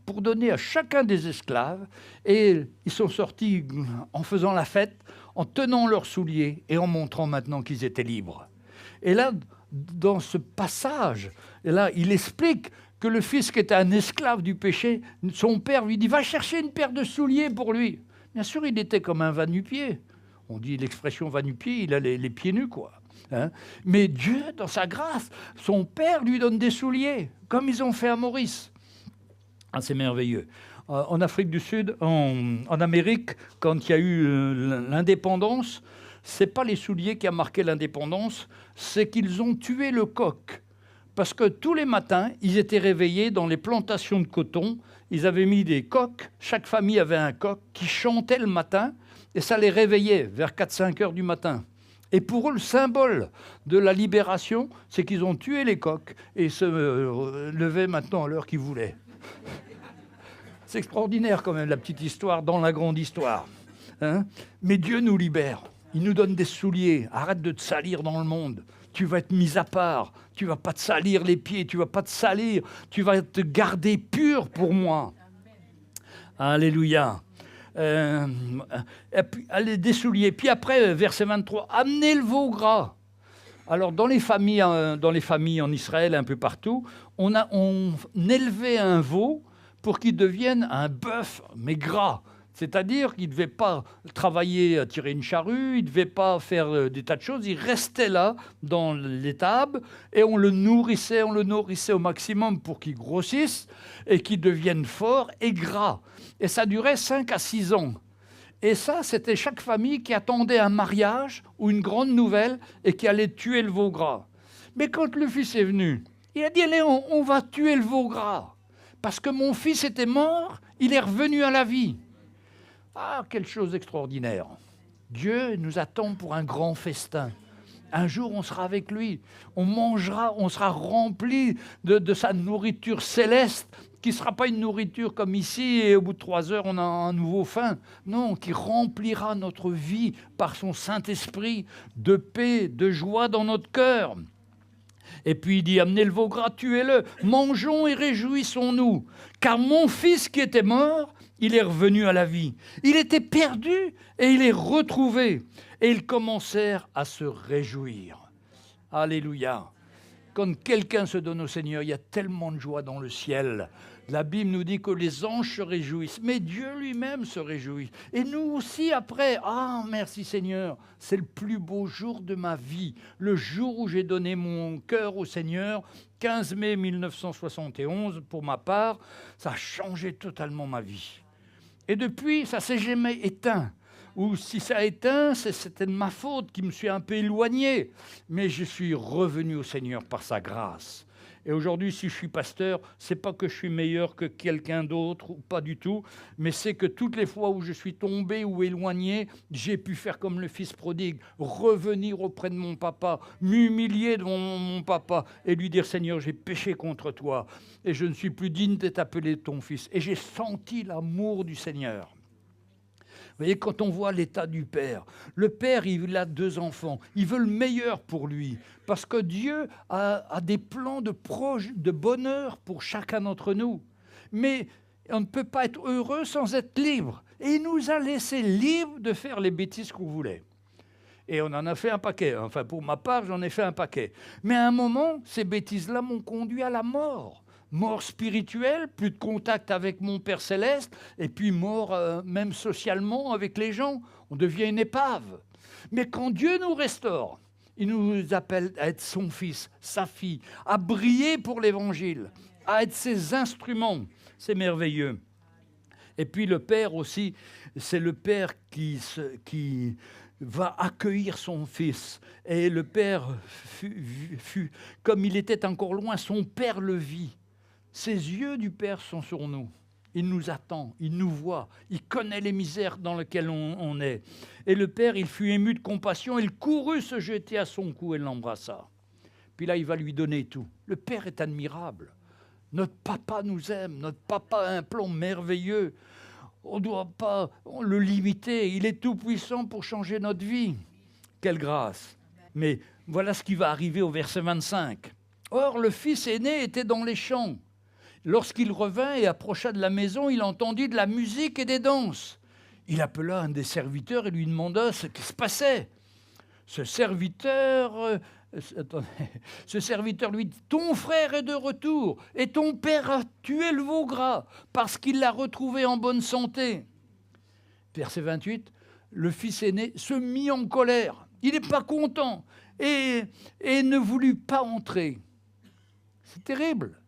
pour donner à chacun des esclaves. Et ils sont sortis en faisant la fête, en tenant leurs souliers et en montrant maintenant qu'ils étaient libres. Et là, dans ce passage, il explique que le fils qui était un esclave du péché, son père lui dit « Va chercher une paire de souliers pour lui ». Bien sûr, il était comme un va-nu-pied. On dit l'expression va-nu-pied, il a les pieds nus, quoi. Hein? Mais Dieu, dans sa grâce, son père lui donne des souliers, comme ils ont fait à Maurice. Ah, c'est merveilleux. En Afrique du Sud, en Amérique, quand il y a eu l'indépendance, ce n'est pas les souliers qui ont marqué l'indépendance, c'est qu'ils ont tué le coq. Parce que tous les matins, ils étaient réveillés dans les plantations de coton. Ils avaient mis des coqs. Chaque famille avait un coq qui chantait le matin et ça les réveillait vers 4-5 heures du matin. Et pour eux, le symbole de la libération, c'est qu'ils ont tué les coqs et se levaient maintenant à l'heure qu'ils voulaient. C'est extraordinaire quand même, la petite histoire dans la grande histoire. Hein? Mais Dieu nous libère. Il nous donne des souliers. Arrête de te salir dans le monde. Tu vas être mis à part. Tu ne vas pas te salir les pieds. Tu ne vas pas te salir. Tu vas te garder pur pour moi. Alléluia. Et puis, allez, des souliers. Puis après, verset 23, amenez le veau gras. Alors, dans les familles en Israël, un peu partout, on élevait un veau pour qu'il devienne un bœuf, mais gras. C'est-à-dire qu'il ne devait pas travailler à tirer une charrue, il ne devait pas faire des tas de choses, il restait là dans l'étable et on le nourrissait au maximum pour qu'il grossisse et qu'il devienne fort et gras. Et ça durait 5 à 6 ans. Et ça, c'était chaque famille qui attendait un mariage ou une grande nouvelle et qui allait tuer le veau gras. Mais quand le fils est venu, il a dit « Allez, on va tuer le veau gras. Parce que mon fils était mort, il est revenu à la vie. » Ah, quelle chose extraordinaire. Dieu nous attend pour un grand festin. Un jour, on sera avec lui. On mangera, on sera rempli de sa nourriture céleste, qui ne sera pas une nourriture comme ici, et au bout de 3 heures, on a un nouveau faim. Non, qui remplira notre vie par son Saint-Esprit de paix, de joie dans notre cœur. Et puis il dit, amenez le veau gras, tuez-le, mangeons et réjouissons-nous, car mon fils qui était mort, il est revenu à la vie. Il était perdu et il est retrouvé. Et ils commencèrent à se réjouir. Alléluia. Quand quelqu'un se donne au Seigneur, il y a tellement de joie dans le ciel. La Bible nous dit que les anges se réjouissent, mais Dieu lui-même se réjouit. Et nous aussi après, ah merci Seigneur, c'est le plus beau jour de ma vie. Le jour où j'ai donné mon cœur au Seigneur, 15 mai 1971, pour ma part, ça a changé totalement ma vie. Et depuis, ça ne s'est jamais éteint. Ou si ça a éteint, c'était de ma faute qui me suis un peu éloigné. Mais je suis revenu au Seigneur par sa grâce. Et aujourd'hui, si je suis pasteur, ce n'est pas que je suis meilleur que quelqu'un d'autre, ou pas du tout, mais c'est que toutes les fois où je suis tombé ou éloigné, j'ai pu faire comme le fils prodigue, revenir auprès de mon papa, m'humilier devant mon papa et lui dire « Seigneur, j'ai péché contre toi et je ne suis plus digne d'être appelé ton fils. » Et j'ai senti l'amour du Seigneur. Vous voyez, quand on voit l'état du père, le père, il a 2 enfants, il veut le meilleur pour lui, parce que Dieu a des plans de bonheur pour chacun d'entre nous. Mais on ne peut pas être heureux sans être libre. Et il nous a laissé libres de faire les bêtises qu'on voulait. Et on en a fait un paquet. Enfin, pour ma part, j'en ai fait un paquet. Mais à un moment, ces bêtises-là m'ont conduit à la mort. Mort spirituelle, plus de contact avec mon Père Céleste, et puis mort même socialement avec les gens. On devient une épave. Mais quand Dieu nous restaure, il nous appelle à être son fils, sa fille, à briller pour l'Évangile, à être ses instruments. C'est merveilleux. Et puis le père aussi, c'est le père qui va accueillir son fils. Et le père fut, comme il était encore loin, son père le vit. Ses yeux du père sont sur nous. Il nous attend, il nous voit, il connaît les misères dans lesquelles on est. Et le père, il fut ému de compassion, il courut se jeter à son cou et l'embrassa. Puis là, il va lui donner tout. Le père est admirable. Notre papa nous aime, notre papa a un plan merveilleux. On ne doit pas le limiter, il est tout puissant pour changer notre vie. Quelle grâce! Mais voilà ce qui va arriver au verset 25. Or, le fils aîné était dans les champs. Lorsqu'il revint et approcha de la maison, il entendit de la musique et des danses. Il appela un des serviteurs et lui demanda ce qui se passait. Ce serviteur lui dit « Ton frère est de retour et ton père a tué le veau gras parce qu'il l'a retrouvé en bonne santé. » Verset 28, le fils aîné se mit en colère. Il n'est pas content et ne voulut pas entrer. C'est terrible.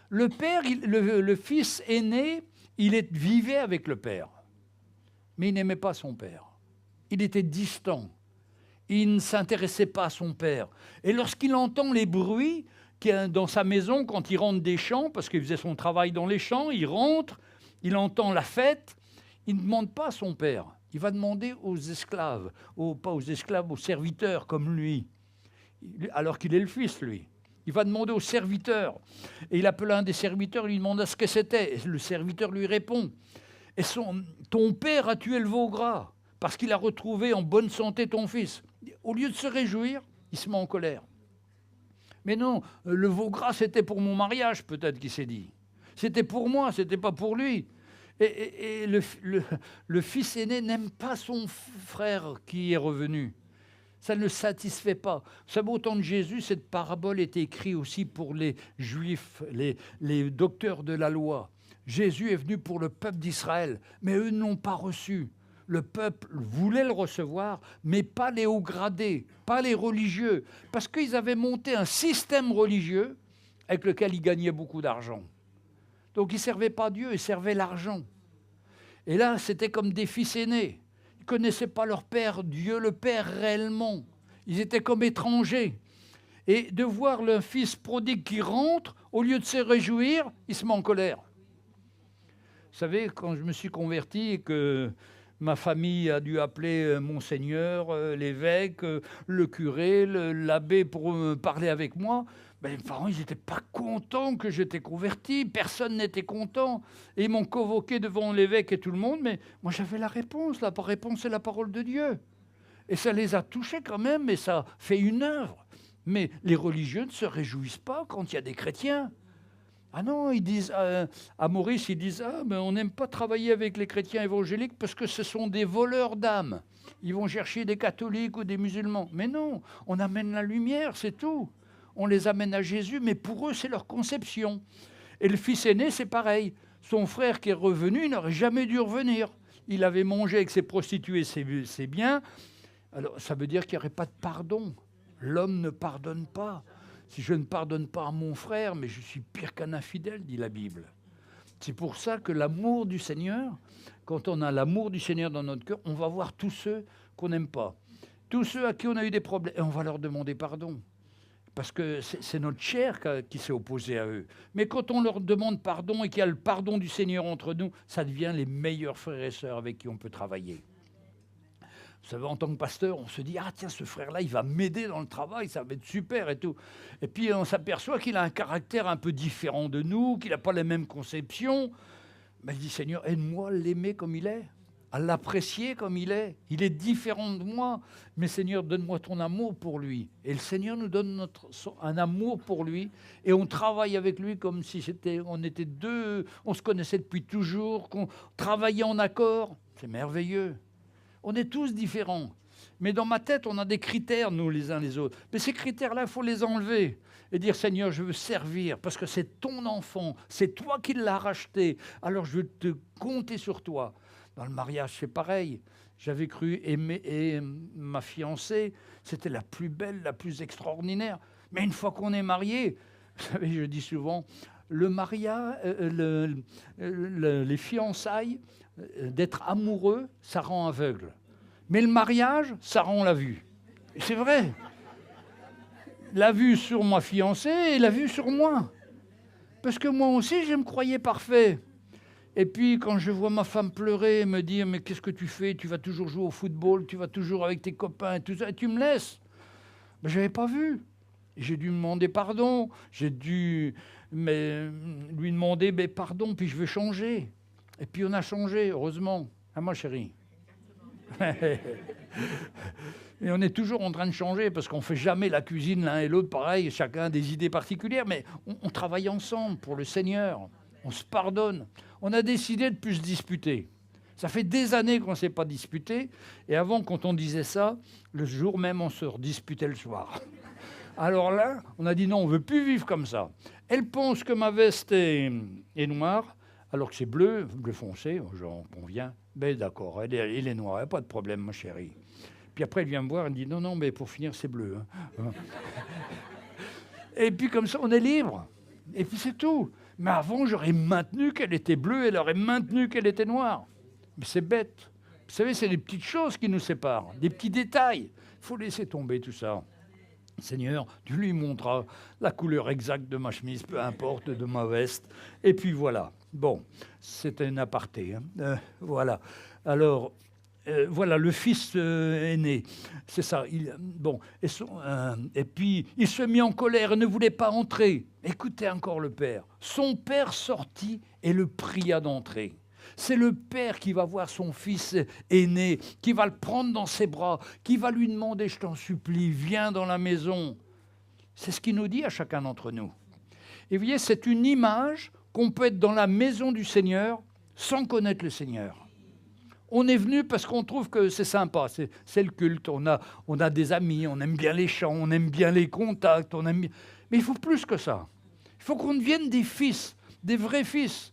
Le père, le fils aîné, vivait avec le père, mais il n'aimait pas son père. Il était distant. Il ne s'intéressait pas à son père. Et lorsqu'il entend les bruits dans sa maison, quand il rentre des champs, parce qu'il faisait son travail dans les champs, il rentre, il entend la fête, il ne demande pas à son père. Il va demander aux esclaves, pas aux esclaves, aux serviteurs comme lui, alors qu'il est le fils, lui. Il va demander au serviteur. Et il appela un des serviteurs, il lui demanda ce que c'était. Et le serviteur lui répond. Et ton père a tué le veau gras parce qu'il a retrouvé en bonne santé ton fils. Au lieu de se réjouir, il se met en colère. Mais non, le veau gras, c'était pour mon mariage, peut-être qu'il s'est dit. C'était pour moi, c'était pas pour lui. Et le fils aîné n'aime pas son frère qui est revenu. Ça ne le satisfait pas. Vous savez, au temps de Jésus, cette parabole est écrite aussi pour les Juifs, les docteurs de la loi. Jésus est venu pour le peuple d'Israël, mais eux n'ont pas reçu. Le peuple voulait le recevoir, mais pas les hauts gradés, pas les religieux, parce qu'ils avaient monté un système religieux avec lequel ils gagnaient beaucoup d'argent. Donc ils ne servaient pas Dieu, ils servaient l'argent. Et là, c'était comme des fils aînés. Ils ne connaissaient pas leur Père, Dieu le Père réellement. Ils étaient comme étrangers. Et de voir le fils prodigue qui rentre, au lieu de se réjouir, il se met en colère. Vous savez, quand je me suis converti et que ma famille a dû appeler Monseigneur, l'évêque, le curé, l'abbé pour parler avec moi, mes parents, ils n'étaient pas contents que j'étais converti. Personne n'était content. Et ils m'ont convoqué devant l'évêque et tout le monde, mais moi j'avais la réponse. La réponse, c'est la parole de Dieu. Et ça les a touchés quand même, et ça fait une œuvre. Mais les religieux ne se réjouissent pas quand il y a des chrétiens. Ah non, ils disent, à Maurice, ils disent « Ah, mais on n'aime pas travailler avec les chrétiens évangéliques parce que ce sont des voleurs d'âmes. Ils vont chercher des catholiques ou des musulmans. » Mais non, on amène la lumière, c'est tout. On les amène à Jésus, mais pour eux, c'est leur conception. Et le fils aîné, c'est pareil. Son frère qui est revenu, il n'aurait jamais dû revenir. Il avait mangé avec ses prostituées, ses biens. Alors, ça veut dire qu'il n'y aurait pas de pardon. L'homme ne pardonne pas. Si je ne pardonne pas à mon frère, mais je suis pire qu'un infidèle, dit la Bible. C'est pour ça que l'amour du Seigneur, quand on a l'amour du Seigneur dans notre cœur, on va voir tous ceux qu'on n'aime pas. Tous ceux à qui on a eu des problèmes, et on va leur demander pardon. Parce que c'est notre chair qui s'est opposée à eux. Mais quand on leur demande pardon et qu'il y a le pardon du Seigneur entre nous, ça devient les meilleurs frères et sœurs avec qui on peut travailler. Vous savez, en tant que pasteur, on se dit « Ah tiens, ce frère-là, il va m'aider dans le travail, ça va être super et tout. » Et puis on s'aperçoit qu'il a un caractère un peu différent de nous, qu'il n'a pas les mêmes conceptions. Mais il dit « Seigneur, aide-moi à l'aimer comme il est, à l'apprécier comme il est. Il est différent de moi, mais Seigneur, donne-moi ton amour pour lui. » Et le Seigneur nous donne un amour pour lui, et on travaille avec lui comme si on était deux, on se connaissait depuis toujours, qu'on travaillait en accord. C'est merveilleux. On est tous différents. Mais dans ma tête, on a des critères, nous, les uns les autres. Mais ces critères-là, il faut les enlever et dire, Seigneur, je veux servir parce que c'est ton enfant, c'est toi qui l'as racheté. Alors, je veux te compter sur toi. Dans le mariage, c'est pareil. J'avais cru aimer ma fiancée. C'était la plus belle, la plus extraordinaire. Mais une fois qu'on est marié, vous savez, je dis souvent, le mariage, les fiançailles, d'être amoureux, ça rend aveugle. Mais le mariage, ça rend la vue. C'est vrai. La vue sur ma fiancée et la vue sur moi. Parce que moi aussi, je me croyais parfait. Et puis, quand je vois ma femme pleurer et me dire « Mais qu'est-ce que tu fais? Tu vas toujours jouer au football, tu vas toujours avec tes copains et tout ça, et tu me laisses. » Mais je n'avais pas vu. J'ai dû me demander pardon. J'ai dû lui demander « pardon, puis je veux changer. » Et puis on a changé, heureusement. Ah, moi, chérie. Et on est toujours en train de changer parce qu'on ne fait jamais la cuisine l'un et l'autre pareil, chacun a des idées particulières, mais on travaille ensemble pour le Seigneur. On se pardonne. On a décidé de ne plus se disputer. Ça fait des années qu'on ne s'est pas disputé. Et avant, quand on disait ça, le jour même, on se redisputait le soir. Alors là, on a dit non, on ne veut plus vivre comme ça. Elle pense que ma veste est noire, alors que c'est bleu foncé, j'en conviens. Ben d'accord, il est noir, il n'y a pas de problème, ma chérie. Puis après, elle vient me voir, elle me dit non, mais pour finir, c'est bleu. Hein. Et puis comme ça, on est libre. Et puis c'est tout. Mais avant, j'aurais maintenu qu'elle était bleue, elle aurait maintenu qu'elle était noire. Mais c'est bête. Vous savez, c'est des petites choses qui nous séparent, des petits détails. Il faut laisser tomber tout ça. Seigneur, tu lui montreras la couleur exacte de ma chemise, peu importe, de ma veste. Et puis voilà. Bon, c'était un aparté. Hein. Voilà. Alors, voilà, le fils aîné, c'est ça. Et puis, il se mit en colère et ne voulait pas entrer. Écoutez encore le père. Son père sortit et le pria d'entrer. C'est le père qui va voir son fils aîné, qui va le prendre dans ses bras, qui va lui demander « Je t'en supplie, viens dans la maison ». C'est ce qu'il nous dit à chacun d'entre nous. Et vous voyez, c'est une image qu'on peut être dans la maison du Seigneur sans connaître le Seigneur. On est venu parce qu'on trouve que c'est sympa, c'est le culte, on a des amis, on aime bien les chants, on aime bien les contacts, mais il faut plus que ça. Il faut qu'on devienne des fils, des vrais fils.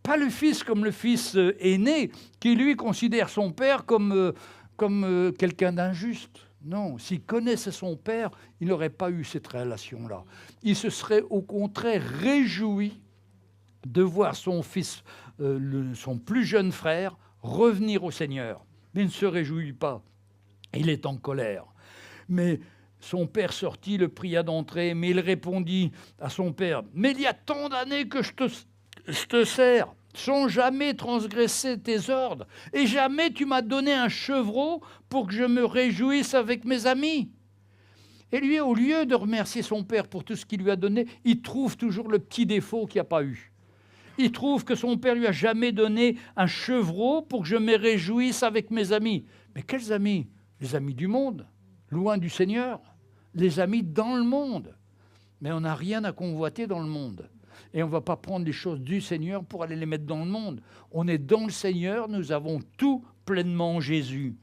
Pas le fils comme le fils aîné, qui lui considère son père comme quelqu'un d'injuste. Non, s'il connaissait son père, il n'aurait pas eu cette relation-là. Il se serait au contraire réjoui de voir son fils, son plus jeune frère, revenir au Seigneur. Mais il ne se réjouit pas. Il est en colère. Mais son père sortit, le pria d'entrer, mais il répondit à son père « Mais il y a tant d'années que je te sers, sans jamais transgresser tes ordres, et jamais tu m'as donné un chevreau pour que je me réjouisse avec mes amis. » Et lui, au lieu de remercier son père pour tout ce qu'il lui a donné, il trouve toujours le petit défaut qu'il n'y a pas eu. Il trouve que son père lui a jamais donné un chevreau pour que je me réjouisse avec mes amis. Mais quels amis? Les amis du monde, loin du Seigneur. Les amis dans le monde. Mais on n'a rien à convoiter dans le monde. Et on ne va pas prendre les choses du Seigneur pour aller les mettre dans le monde. On est dans le Seigneur, nous avons tout pleinement en Jésus.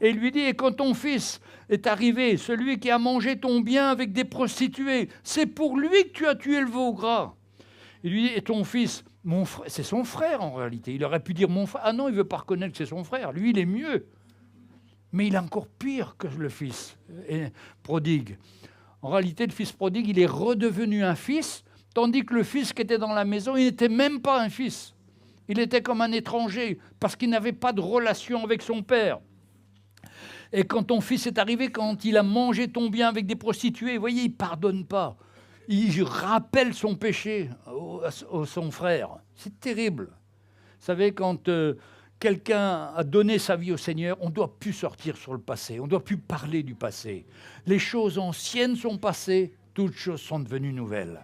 Et il lui dit, et quand ton fils est arrivé, celui qui a mangé ton bien avec des prostituées, c'est pour lui que tu as tué le veau gras. Il lui dit, et ton fils, mon frère, c'est son frère en réalité. Il aurait pu dire mon frère. Ah non, il ne veut pas reconnaître que c'est son frère. Lui, il est mieux. Mais il est encore pire que le fils prodigue. En réalité, le fils prodigue, il est redevenu un fils, tandis que le fils qui était dans la maison, il n'était même pas un fils. Il était comme un étranger, parce qu'il n'avait pas de relation avec son père. Et quand ton fils est arrivé, quand il a mangé ton bien avec des prostituées, vous voyez, il ne pardonne pas. Il rappelle son péché à son frère. C'est terrible. Vous savez, quand quelqu'un a donné sa vie au Seigneur, on ne doit plus sortir sur le passé, on ne doit plus parler du passé. Les choses anciennes sont passées, toutes choses sont devenues nouvelles.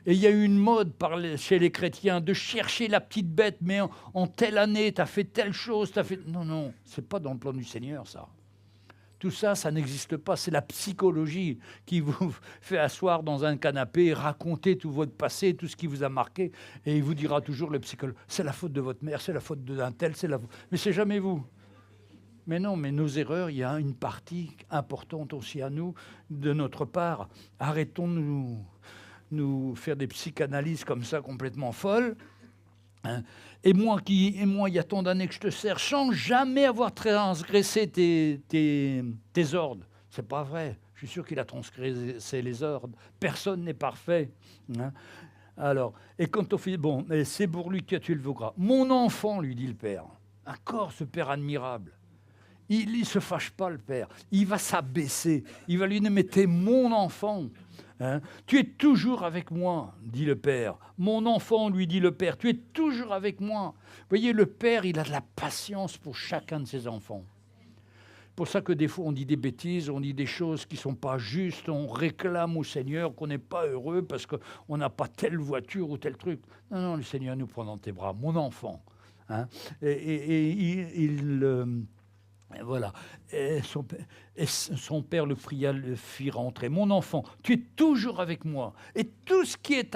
Et il y a eu une mode chez les chrétiens de chercher la petite bête, mais en telle année, tu as fait telle chose, tu as fait... Non, ce n'est pas dans le plan du Seigneur, ça. Tout ça, ça n'existe pas. C'est la psychologie qui vous fait asseoir dans un canapé, raconter tout votre passé, tout ce qui vous a marqué, et il vous dira toujours, le psychologue, c'est la faute de votre mère, c'est la faute d'un tel, c'est la faute... Mais c'est jamais vous. Mais non, mais nos erreurs, il y a une partie importante aussi à nous, de notre part. Arrêtons de nous faire des psychanalyses comme ça, complètement folles. Hein. Et moi, il y a tant d'années que je te sers, sans jamais avoir transgressé tes ordres. C'est pas vrai. Je suis sûr qu'il a transgressé les ordres. Personne n'est parfait. Hein. Alors, et quant au fils, bon, mais c'est pour lui que tu as tué le veau gras. Mon enfant, lui dit le père. Encore ce père admirable. Il ne se fâche pas, le père. Il va s'abaisser. Il va lui dire, mais t'es mon enfant. Hein, tu es toujours avec moi, dit le père. Mon enfant, lui dit le père, tu es toujours avec moi. Vous voyez, le père, il a de la patience pour chacun de ses enfants. C'est pour ça que des fois, on dit des bêtises, on dit des choses qui ne sont pas justes, on réclame au Seigneur qu'on n'est pas heureux parce qu'on n'a pas telle voiture ou tel truc. Non, non, le Seigneur nous prend dans tes bras, mon enfant. Hein, voilà. Et son père le pria, le fit rentrer. Mon enfant, tu es toujours avec moi. Et tout ce qui est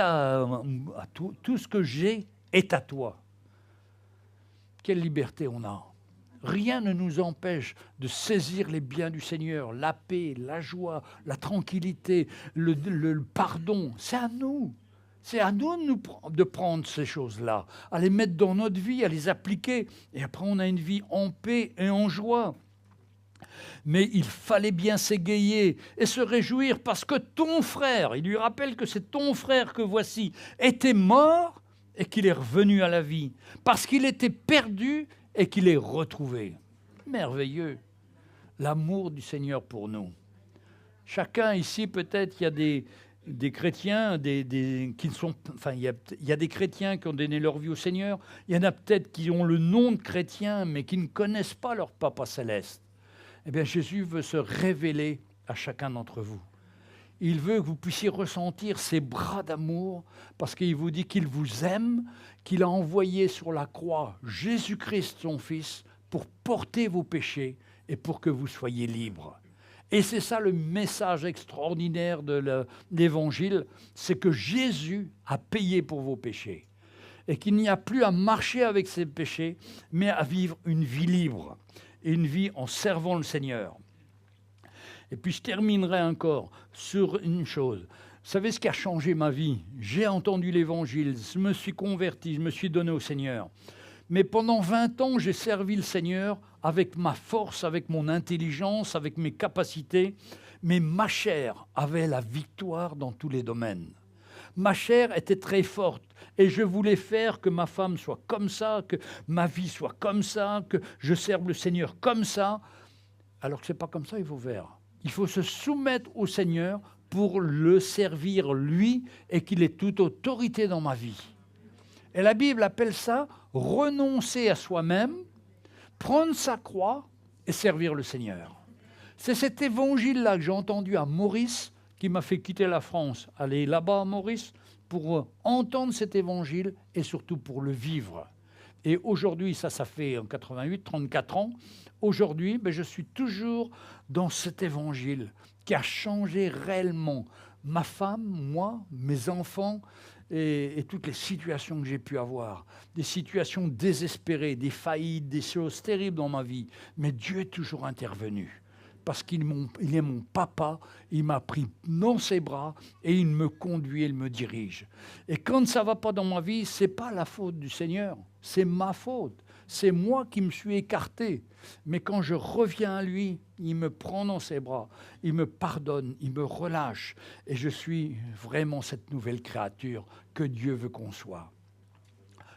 tout ce que j'ai est à toi. Quelle liberté on a. Rien ne nous empêche de saisir les biens du Seigneur, la paix, la joie, la tranquillité, le pardon. C'est à nous. C'est à nous de prendre ces choses-là, à les mettre dans notre vie, à les appliquer. Et après, on a une vie en paix et en joie. Mais il fallait bien s'égayer et se réjouir parce que ton frère, il lui rappelle que c'est ton frère que voici, était mort et qu'il est revenu à la vie. Parce qu'il était perdu et qu'il est retrouvé. Merveilleux. L'amour du Seigneur pour nous. Chacun ici, peut-être, il y a des chrétiens qui sont, enfin, il y a des chrétiens qui ont donné leur vie au Seigneur. Il y en a peut-être qui ont le nom de chrétien, mais qui ne connaissent pas leur Papa céleste. Eh bien, Jésus veut se révéler à chacun d'entre vous. Il veut que vous puissiez ressentir ses bras d'amour parce qu'il vous dit qu'il vous aime, qu'il a envoyé sur la croix Jésus-Christ, son Fils, pour porter vos péchés et pour que vous soyez libres. Et c'est ça le message extraordinaire de l'Évangile, c'est que Jésus a payé pour vos péchés et qu'il n'y a plus à marcher avec ces péchés, mais à vivre une vie libre et une vie en servant le Seigneur. Et puis je terminerai encore sur une chose. Vous savez ce qui a changé ma vie? J'ai entendu l'Évangile, je me suis converti, je me suis donné au Seigneur. Mais pendant 20 ans, j'ai servi le Seigneur avec ma force, avec mon intelligence, avec mes capacités. Mais ma chair avait la victoire dans tous les domaines. Ma chair était très forte et je voulais faire que ma femme soit comme ça, que ma vie soit comme ça, que je serve le Seigneur comme ça. Alors que ce n'est pas comme ça, il faut faire. Il faut se soumettre au Seigneur pour le servir lui et qu'il ait toute autorité dans ma vie. Et la Bible appelle ça renoncer à soi-même, prendre sa croix et servir le Seigneur. C'est cet évangile-là que j'ai entendu à Maurice qui m'a fait quitter la France, aller là-bas à Maurice pour entendre cet évangile et surtout pour le vivre. Et aujourd'hui, ça fait en 88, 34 ans, aujourd'hui, je suis toujours dans cet évangile qui a changé réellement ma femme, moi, mes enfants et toutes les situations que j'ai pu avoir. Des situations désespérées, des faillites, des choses terribles dans ma vie. Mais Dieu est toujours intervenu. Parce qu'il est mon papa, il m'a pris dans ses bras et il me conduit, il me dirige. Et quand ça ne va pas dans ma vie, ce n'est pas la faute du Seigneur, c'est ma faute. C'est moi qui me suis écarté. Mais quand je reviens à lui, il me prend dans ses bras, il me pardonne, il me relâche. Et je suis vraiment cette nouvelle créature que Dieu veut qu'on soit.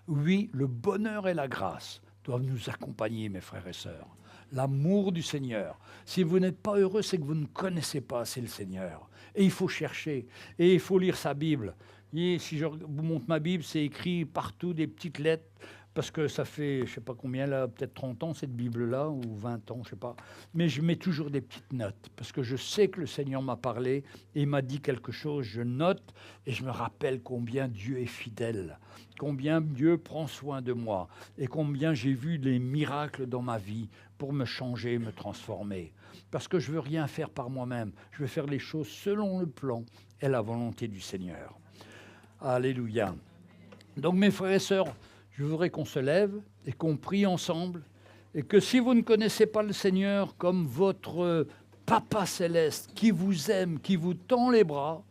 Oui, le bonheur et la grâce doivent nous accompagner, mes frères et sœurs. L'amour du Seigneur. Si vous n'êtes pas heureux, c'est que vous ne connaissez pas assez le Seigneur. Et il faut chercher. Et il faut lire sa Bible. Et si je vous montre ma Bible, c'est écrit partout des petites lettres. Parce que ça fait, je ne sais pas combien, là, peut-être 30 ans, cette Bible-là, ou 20 ans, je ne sais pas. Mais je mets toujours des petites notes. Parce que je sais que le Seigneur m'a parlé et m'a dit quelque chose. Je note et je me rappelle combien Dieu est fidèle. Combien Dieu prend soin de moi. Et combien j'ai vu des miracles dans ma vie pour me changer, me transformer. Parce que je ne veux rien faire par moi-même. Je veux faire les choses selon le plan et la volonté du Seigneur. Alléluia. Donc, mes frères et sœurs, je voudrais qu'on se lève et qu'on prie ensemble. Et que si vous ne connaissez pas le Seigneur comme votre Papa céleste qui vous aime, qui vous tend les bras,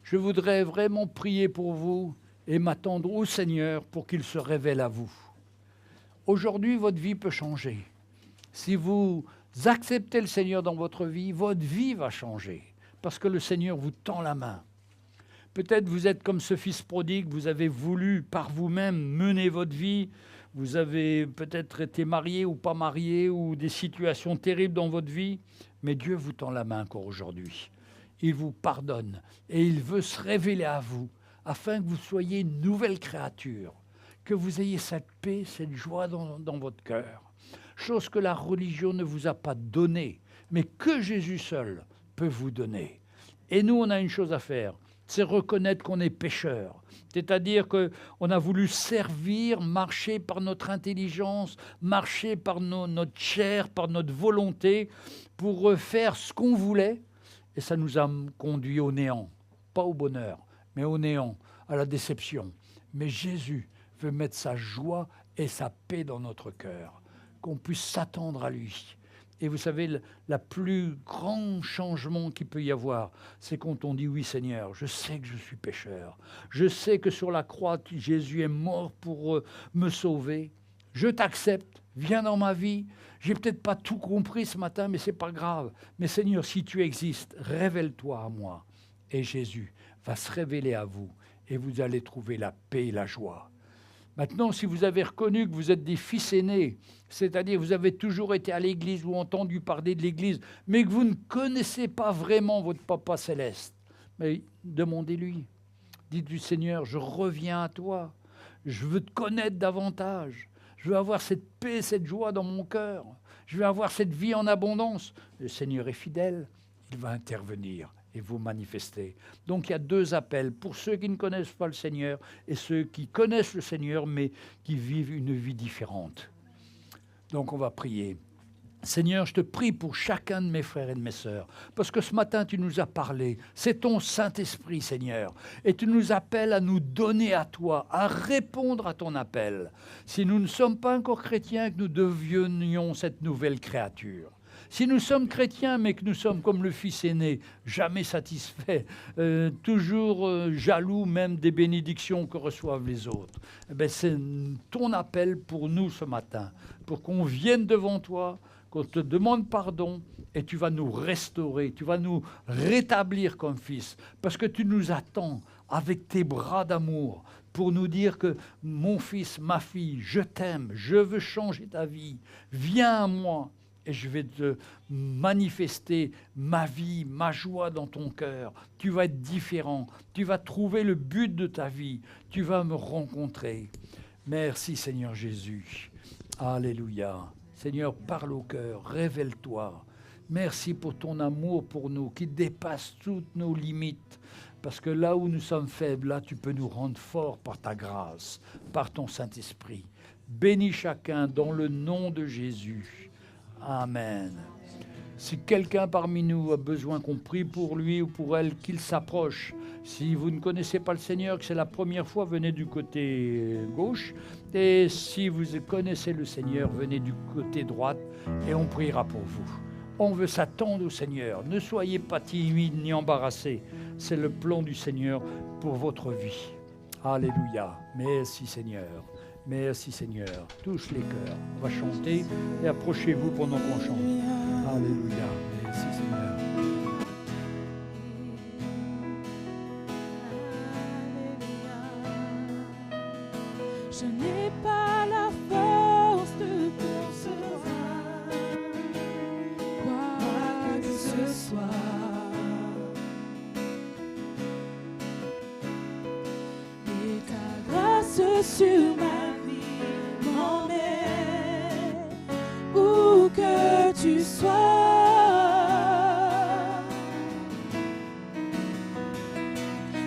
je voudrais vraiment prier pour vous et m'attendre au Seigneur pour qu'il se révèle à vous. Aujourd'hui, votre vie peut changer. Si vous acceptez le Seigneur dans votre vie va changer. Parce que le Seigneur vous tend la main. Peut-être vous êtes comme ce fils prodigue, vous avez voulu par vous-même mener votre vie. Vous avez peut-être été marié ou pas marié, ou des situations terribles dans votre vie. Mais Dieu vous tend la main encore aujourd'hui. Il vous pardonne et il veut se révéler à vous afin que vous soyez une nouvelle créature, que vous ayez cette paix, cette joie dans votre cœur. Chose que la religion ne vous a pas donnée, mais que Jésus seul peut vous donner. Et nous, on a une chose à faire, c'est reconnaître qu'on est pécheur. C'est-à-dire qu'on a voulu servir, marcher par notre intelligence, marcher par notre chair, par notre volonté, pour faire ce qu'on voulait. Et ça nous a conduit au néant. Pas au bonheur, mais au néant, à la déception. Mais Jésus veut mettre sa joie et sa paix dans notre cœur, qu'on puisse s'attendre à lui. Et vous savez, le plus grand changement qu'il peut y avoir, c'est quand on dit « Oui Seigneur, je sais que je suis pécheur. Je sais que sur la croix, Jésus est mort pour me sauver. Je t'accepte, viens dans ma vie. J'ai peut-être pas tout compris ce matin, mais c'est pas grave. Mais Seigneur, si tu existes, révèle-toi à moi. » Et Jésus va se révéler à vous et vous allez trouver la paix et la joie. Maintenant, si vous avez reconnu que vous êtes des fils aînés, c'est-à-dire vous avez toujours été à l'église ou entendu parler de l'église, mais que vous ne connaissez pas vraiment votre Papa céleste, mais demandez-lui. Dites-lui, Seigneur, je reviens à toi. Je veux te connaître davantage. Je veux avoir cette paix, cette joie dans mon cœur. Je veux avoir cette vie en abondance. Le Seigneur est fidèle. Il va intervenir et vous manifester. Donc il y a deux appels pour ceux qui ne connaissent pas le Seigneur et ceux qui connaissent le Seigneur mais qui vivent une vie différente. Donc on va prier. Seigneur, je te prie pour chacun de mes frères et de mes sœurs, parce que ce matin, tu nous as parlé. C'est ton Saint-Esprit, Seigneur, et tu nous appelles à nous donner à toi, à répondre à ton appel. Si nous ne sommes pas encore chrétiens, que nous devenions cette nouvelle créature. Si nous sommes chrétiens, mais que nous sommes comme le fils aîné, jamais satisfaits, toujours jaloux même des bénédictions que reçoivent les autres, eh bien, c'est ton appel pour nous ce matin, pour qu'on vienne devant toi, qu'on te demande pardon et tu vas nous restaurer, tu vas nous rétablir comme fils, parce que tu nous attends avec tes bras d'amour pour nous dire que mon fils, ma fille, je t'aime, je veux changer ta vie, viens à moi. Et je vais te manifester ma vie, ma joie dans ton cœur. Tu vas être différent. Tu vas trouver le but de ta vie. Tu vas me rencontrer. Merci Seigneur Jésus. Alléluia. Seigneur, parle au cœur. Révèle-toi. Merci pour ton amour pour nous qui dépasse toutes nos limites. Parce que là où nous sommes faibles, là tu peux nous rendre forts par ta grâce, par ton Saint-Esprit. Bénis chacun dans le nom de Jésus. Amen. Si quelqu'un parmi nous a besoin qu'on prie pour lui ou pour elle, qu'il s'approche. Si vous ne connaissez pas le Seigneur, que c'est la première fois, venez du côté gauche. Et si vous connaissez le Seigneur, venez du côté droite et on priera pour vous. On veut s'attendre au Seigneur. Ne soyez pas timides ni embarrassés. C'est le plan du Seigneur pour votre vie. Alléluia. Merci Seigneur. Merci Seigneur. Touche les cœurs. On va chanter et approchez-vous pendant qu'on chante. Alléluia. Merci Seigneur. Je n'ai pas la force de concevoir quoi que ce soit. Et ta grâce sur ma où que tu sois,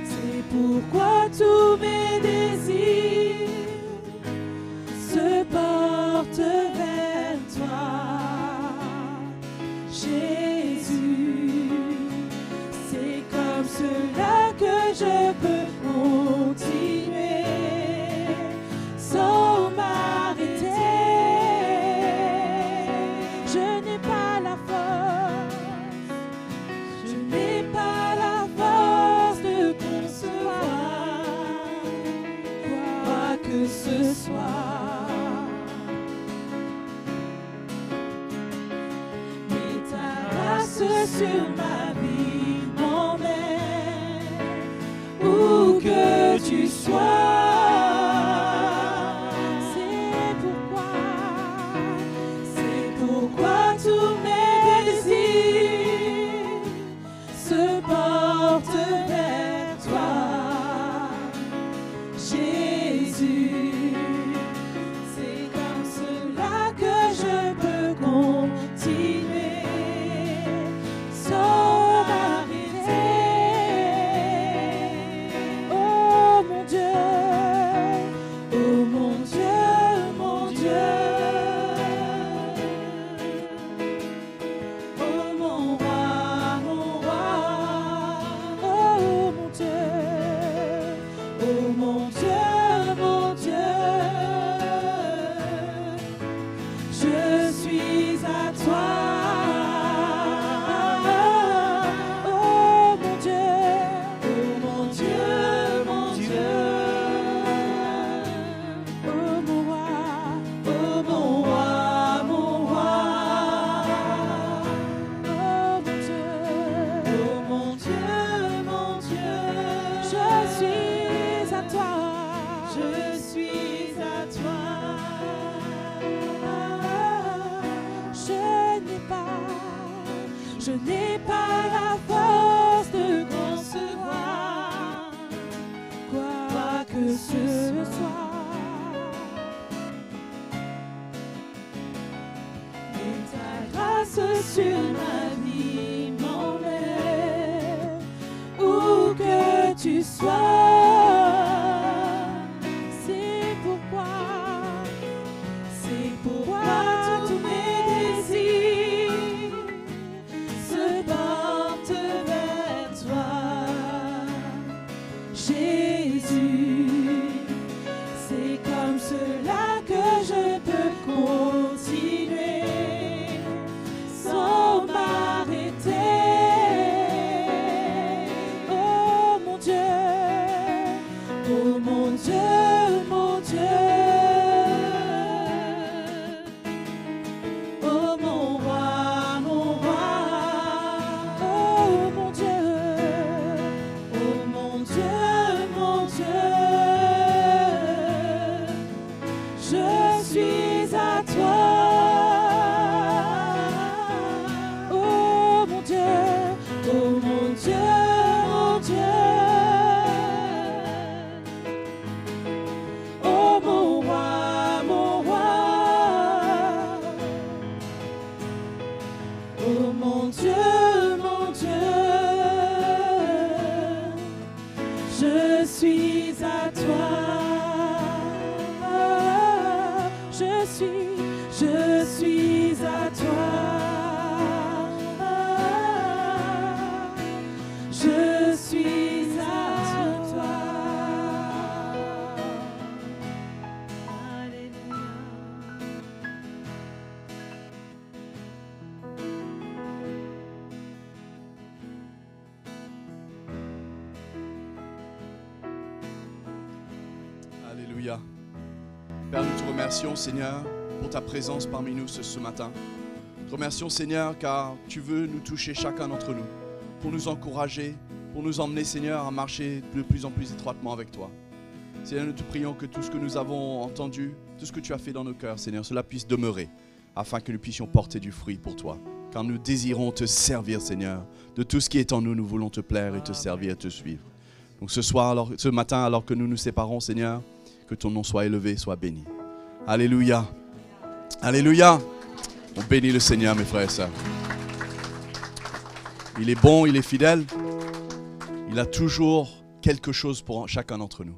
c'est pourquoi tous mes désirs se portent vers toi, Jésus. C'est comme cela que je peux continuer sans m'arrêter. Ce soir, mais ta grâce sur ma vie m'emmène où que tu sois. C'est pourquoi tous mes désirs se portent vers toi, Jésus. C'est comme cela que je peux continuer sans m'arrêter. Oh mon Dieu, oh mon Dieu, mon Dieu. Oh mon roi, oh mon Dieu, oh mon Dieu, mon Dieu. Je suis à toi. Oh mon Dieu, oh mon Dieu, mon Dieu. Oh mon roi, oh mon roi, mon roi. Oh mon Dieu, oh mon Dieu, mon Dieu. Je suis à toi, je suis à toi. Je n'ai pas la force de concevoir quoi que ce soit. Mais ta grâce sur ma vie m'emmène où que tu sois. C'est pourquoi tous mes désirs se portent vers toi, Jésus. C'est comme cela que je peux continuer sans m'arrêter. Oh mon Dieu, oh mon Dieu, mon Dieu. Oh mon roi, mon roi. Oh mon Dieu, oh mon Dieu, mon Dieu. Je suis à toi. Oh mon Dieu, oh mon Dieu, mon Dieu. Oh mon roi, mon roi. Oh mon Dieu, mon Dieu. Je suis à toi. Je suis à toi. Je suis à toi. Alléluia. Alléluia. Père, nous te remercions, Seigneur, pour ta présence parmi nous ce matin. Nous te remercions, Seigneur, car tu veux nous toucher chacun d'entre nous, pour nous encourager, pour nous emmener, Seigneur, à marcher de plus en plus étroitement avec toi. Seigneur, nous te prions que tout ce que nous avons entendu, tout ce que tu as fait dans nos cœurs, Seigneur, cela puisse demeurer, afin que nous puissions porter du fruit pour toi. Car nous désirons te servir, Seigneur. De tout ce qui est en nous, nous voulons te plaire et te servir et te suivre. Donc ce matin, alors que nous nous séparons, Seigneur, que ton nom soit élevé, soit béni. Alléluia. Alléluia. On bénit le Seigneur, mes frères et sœurs. Il est bon, il est fidèle. Il a toujours quelque chose pour chacun d'entre nous.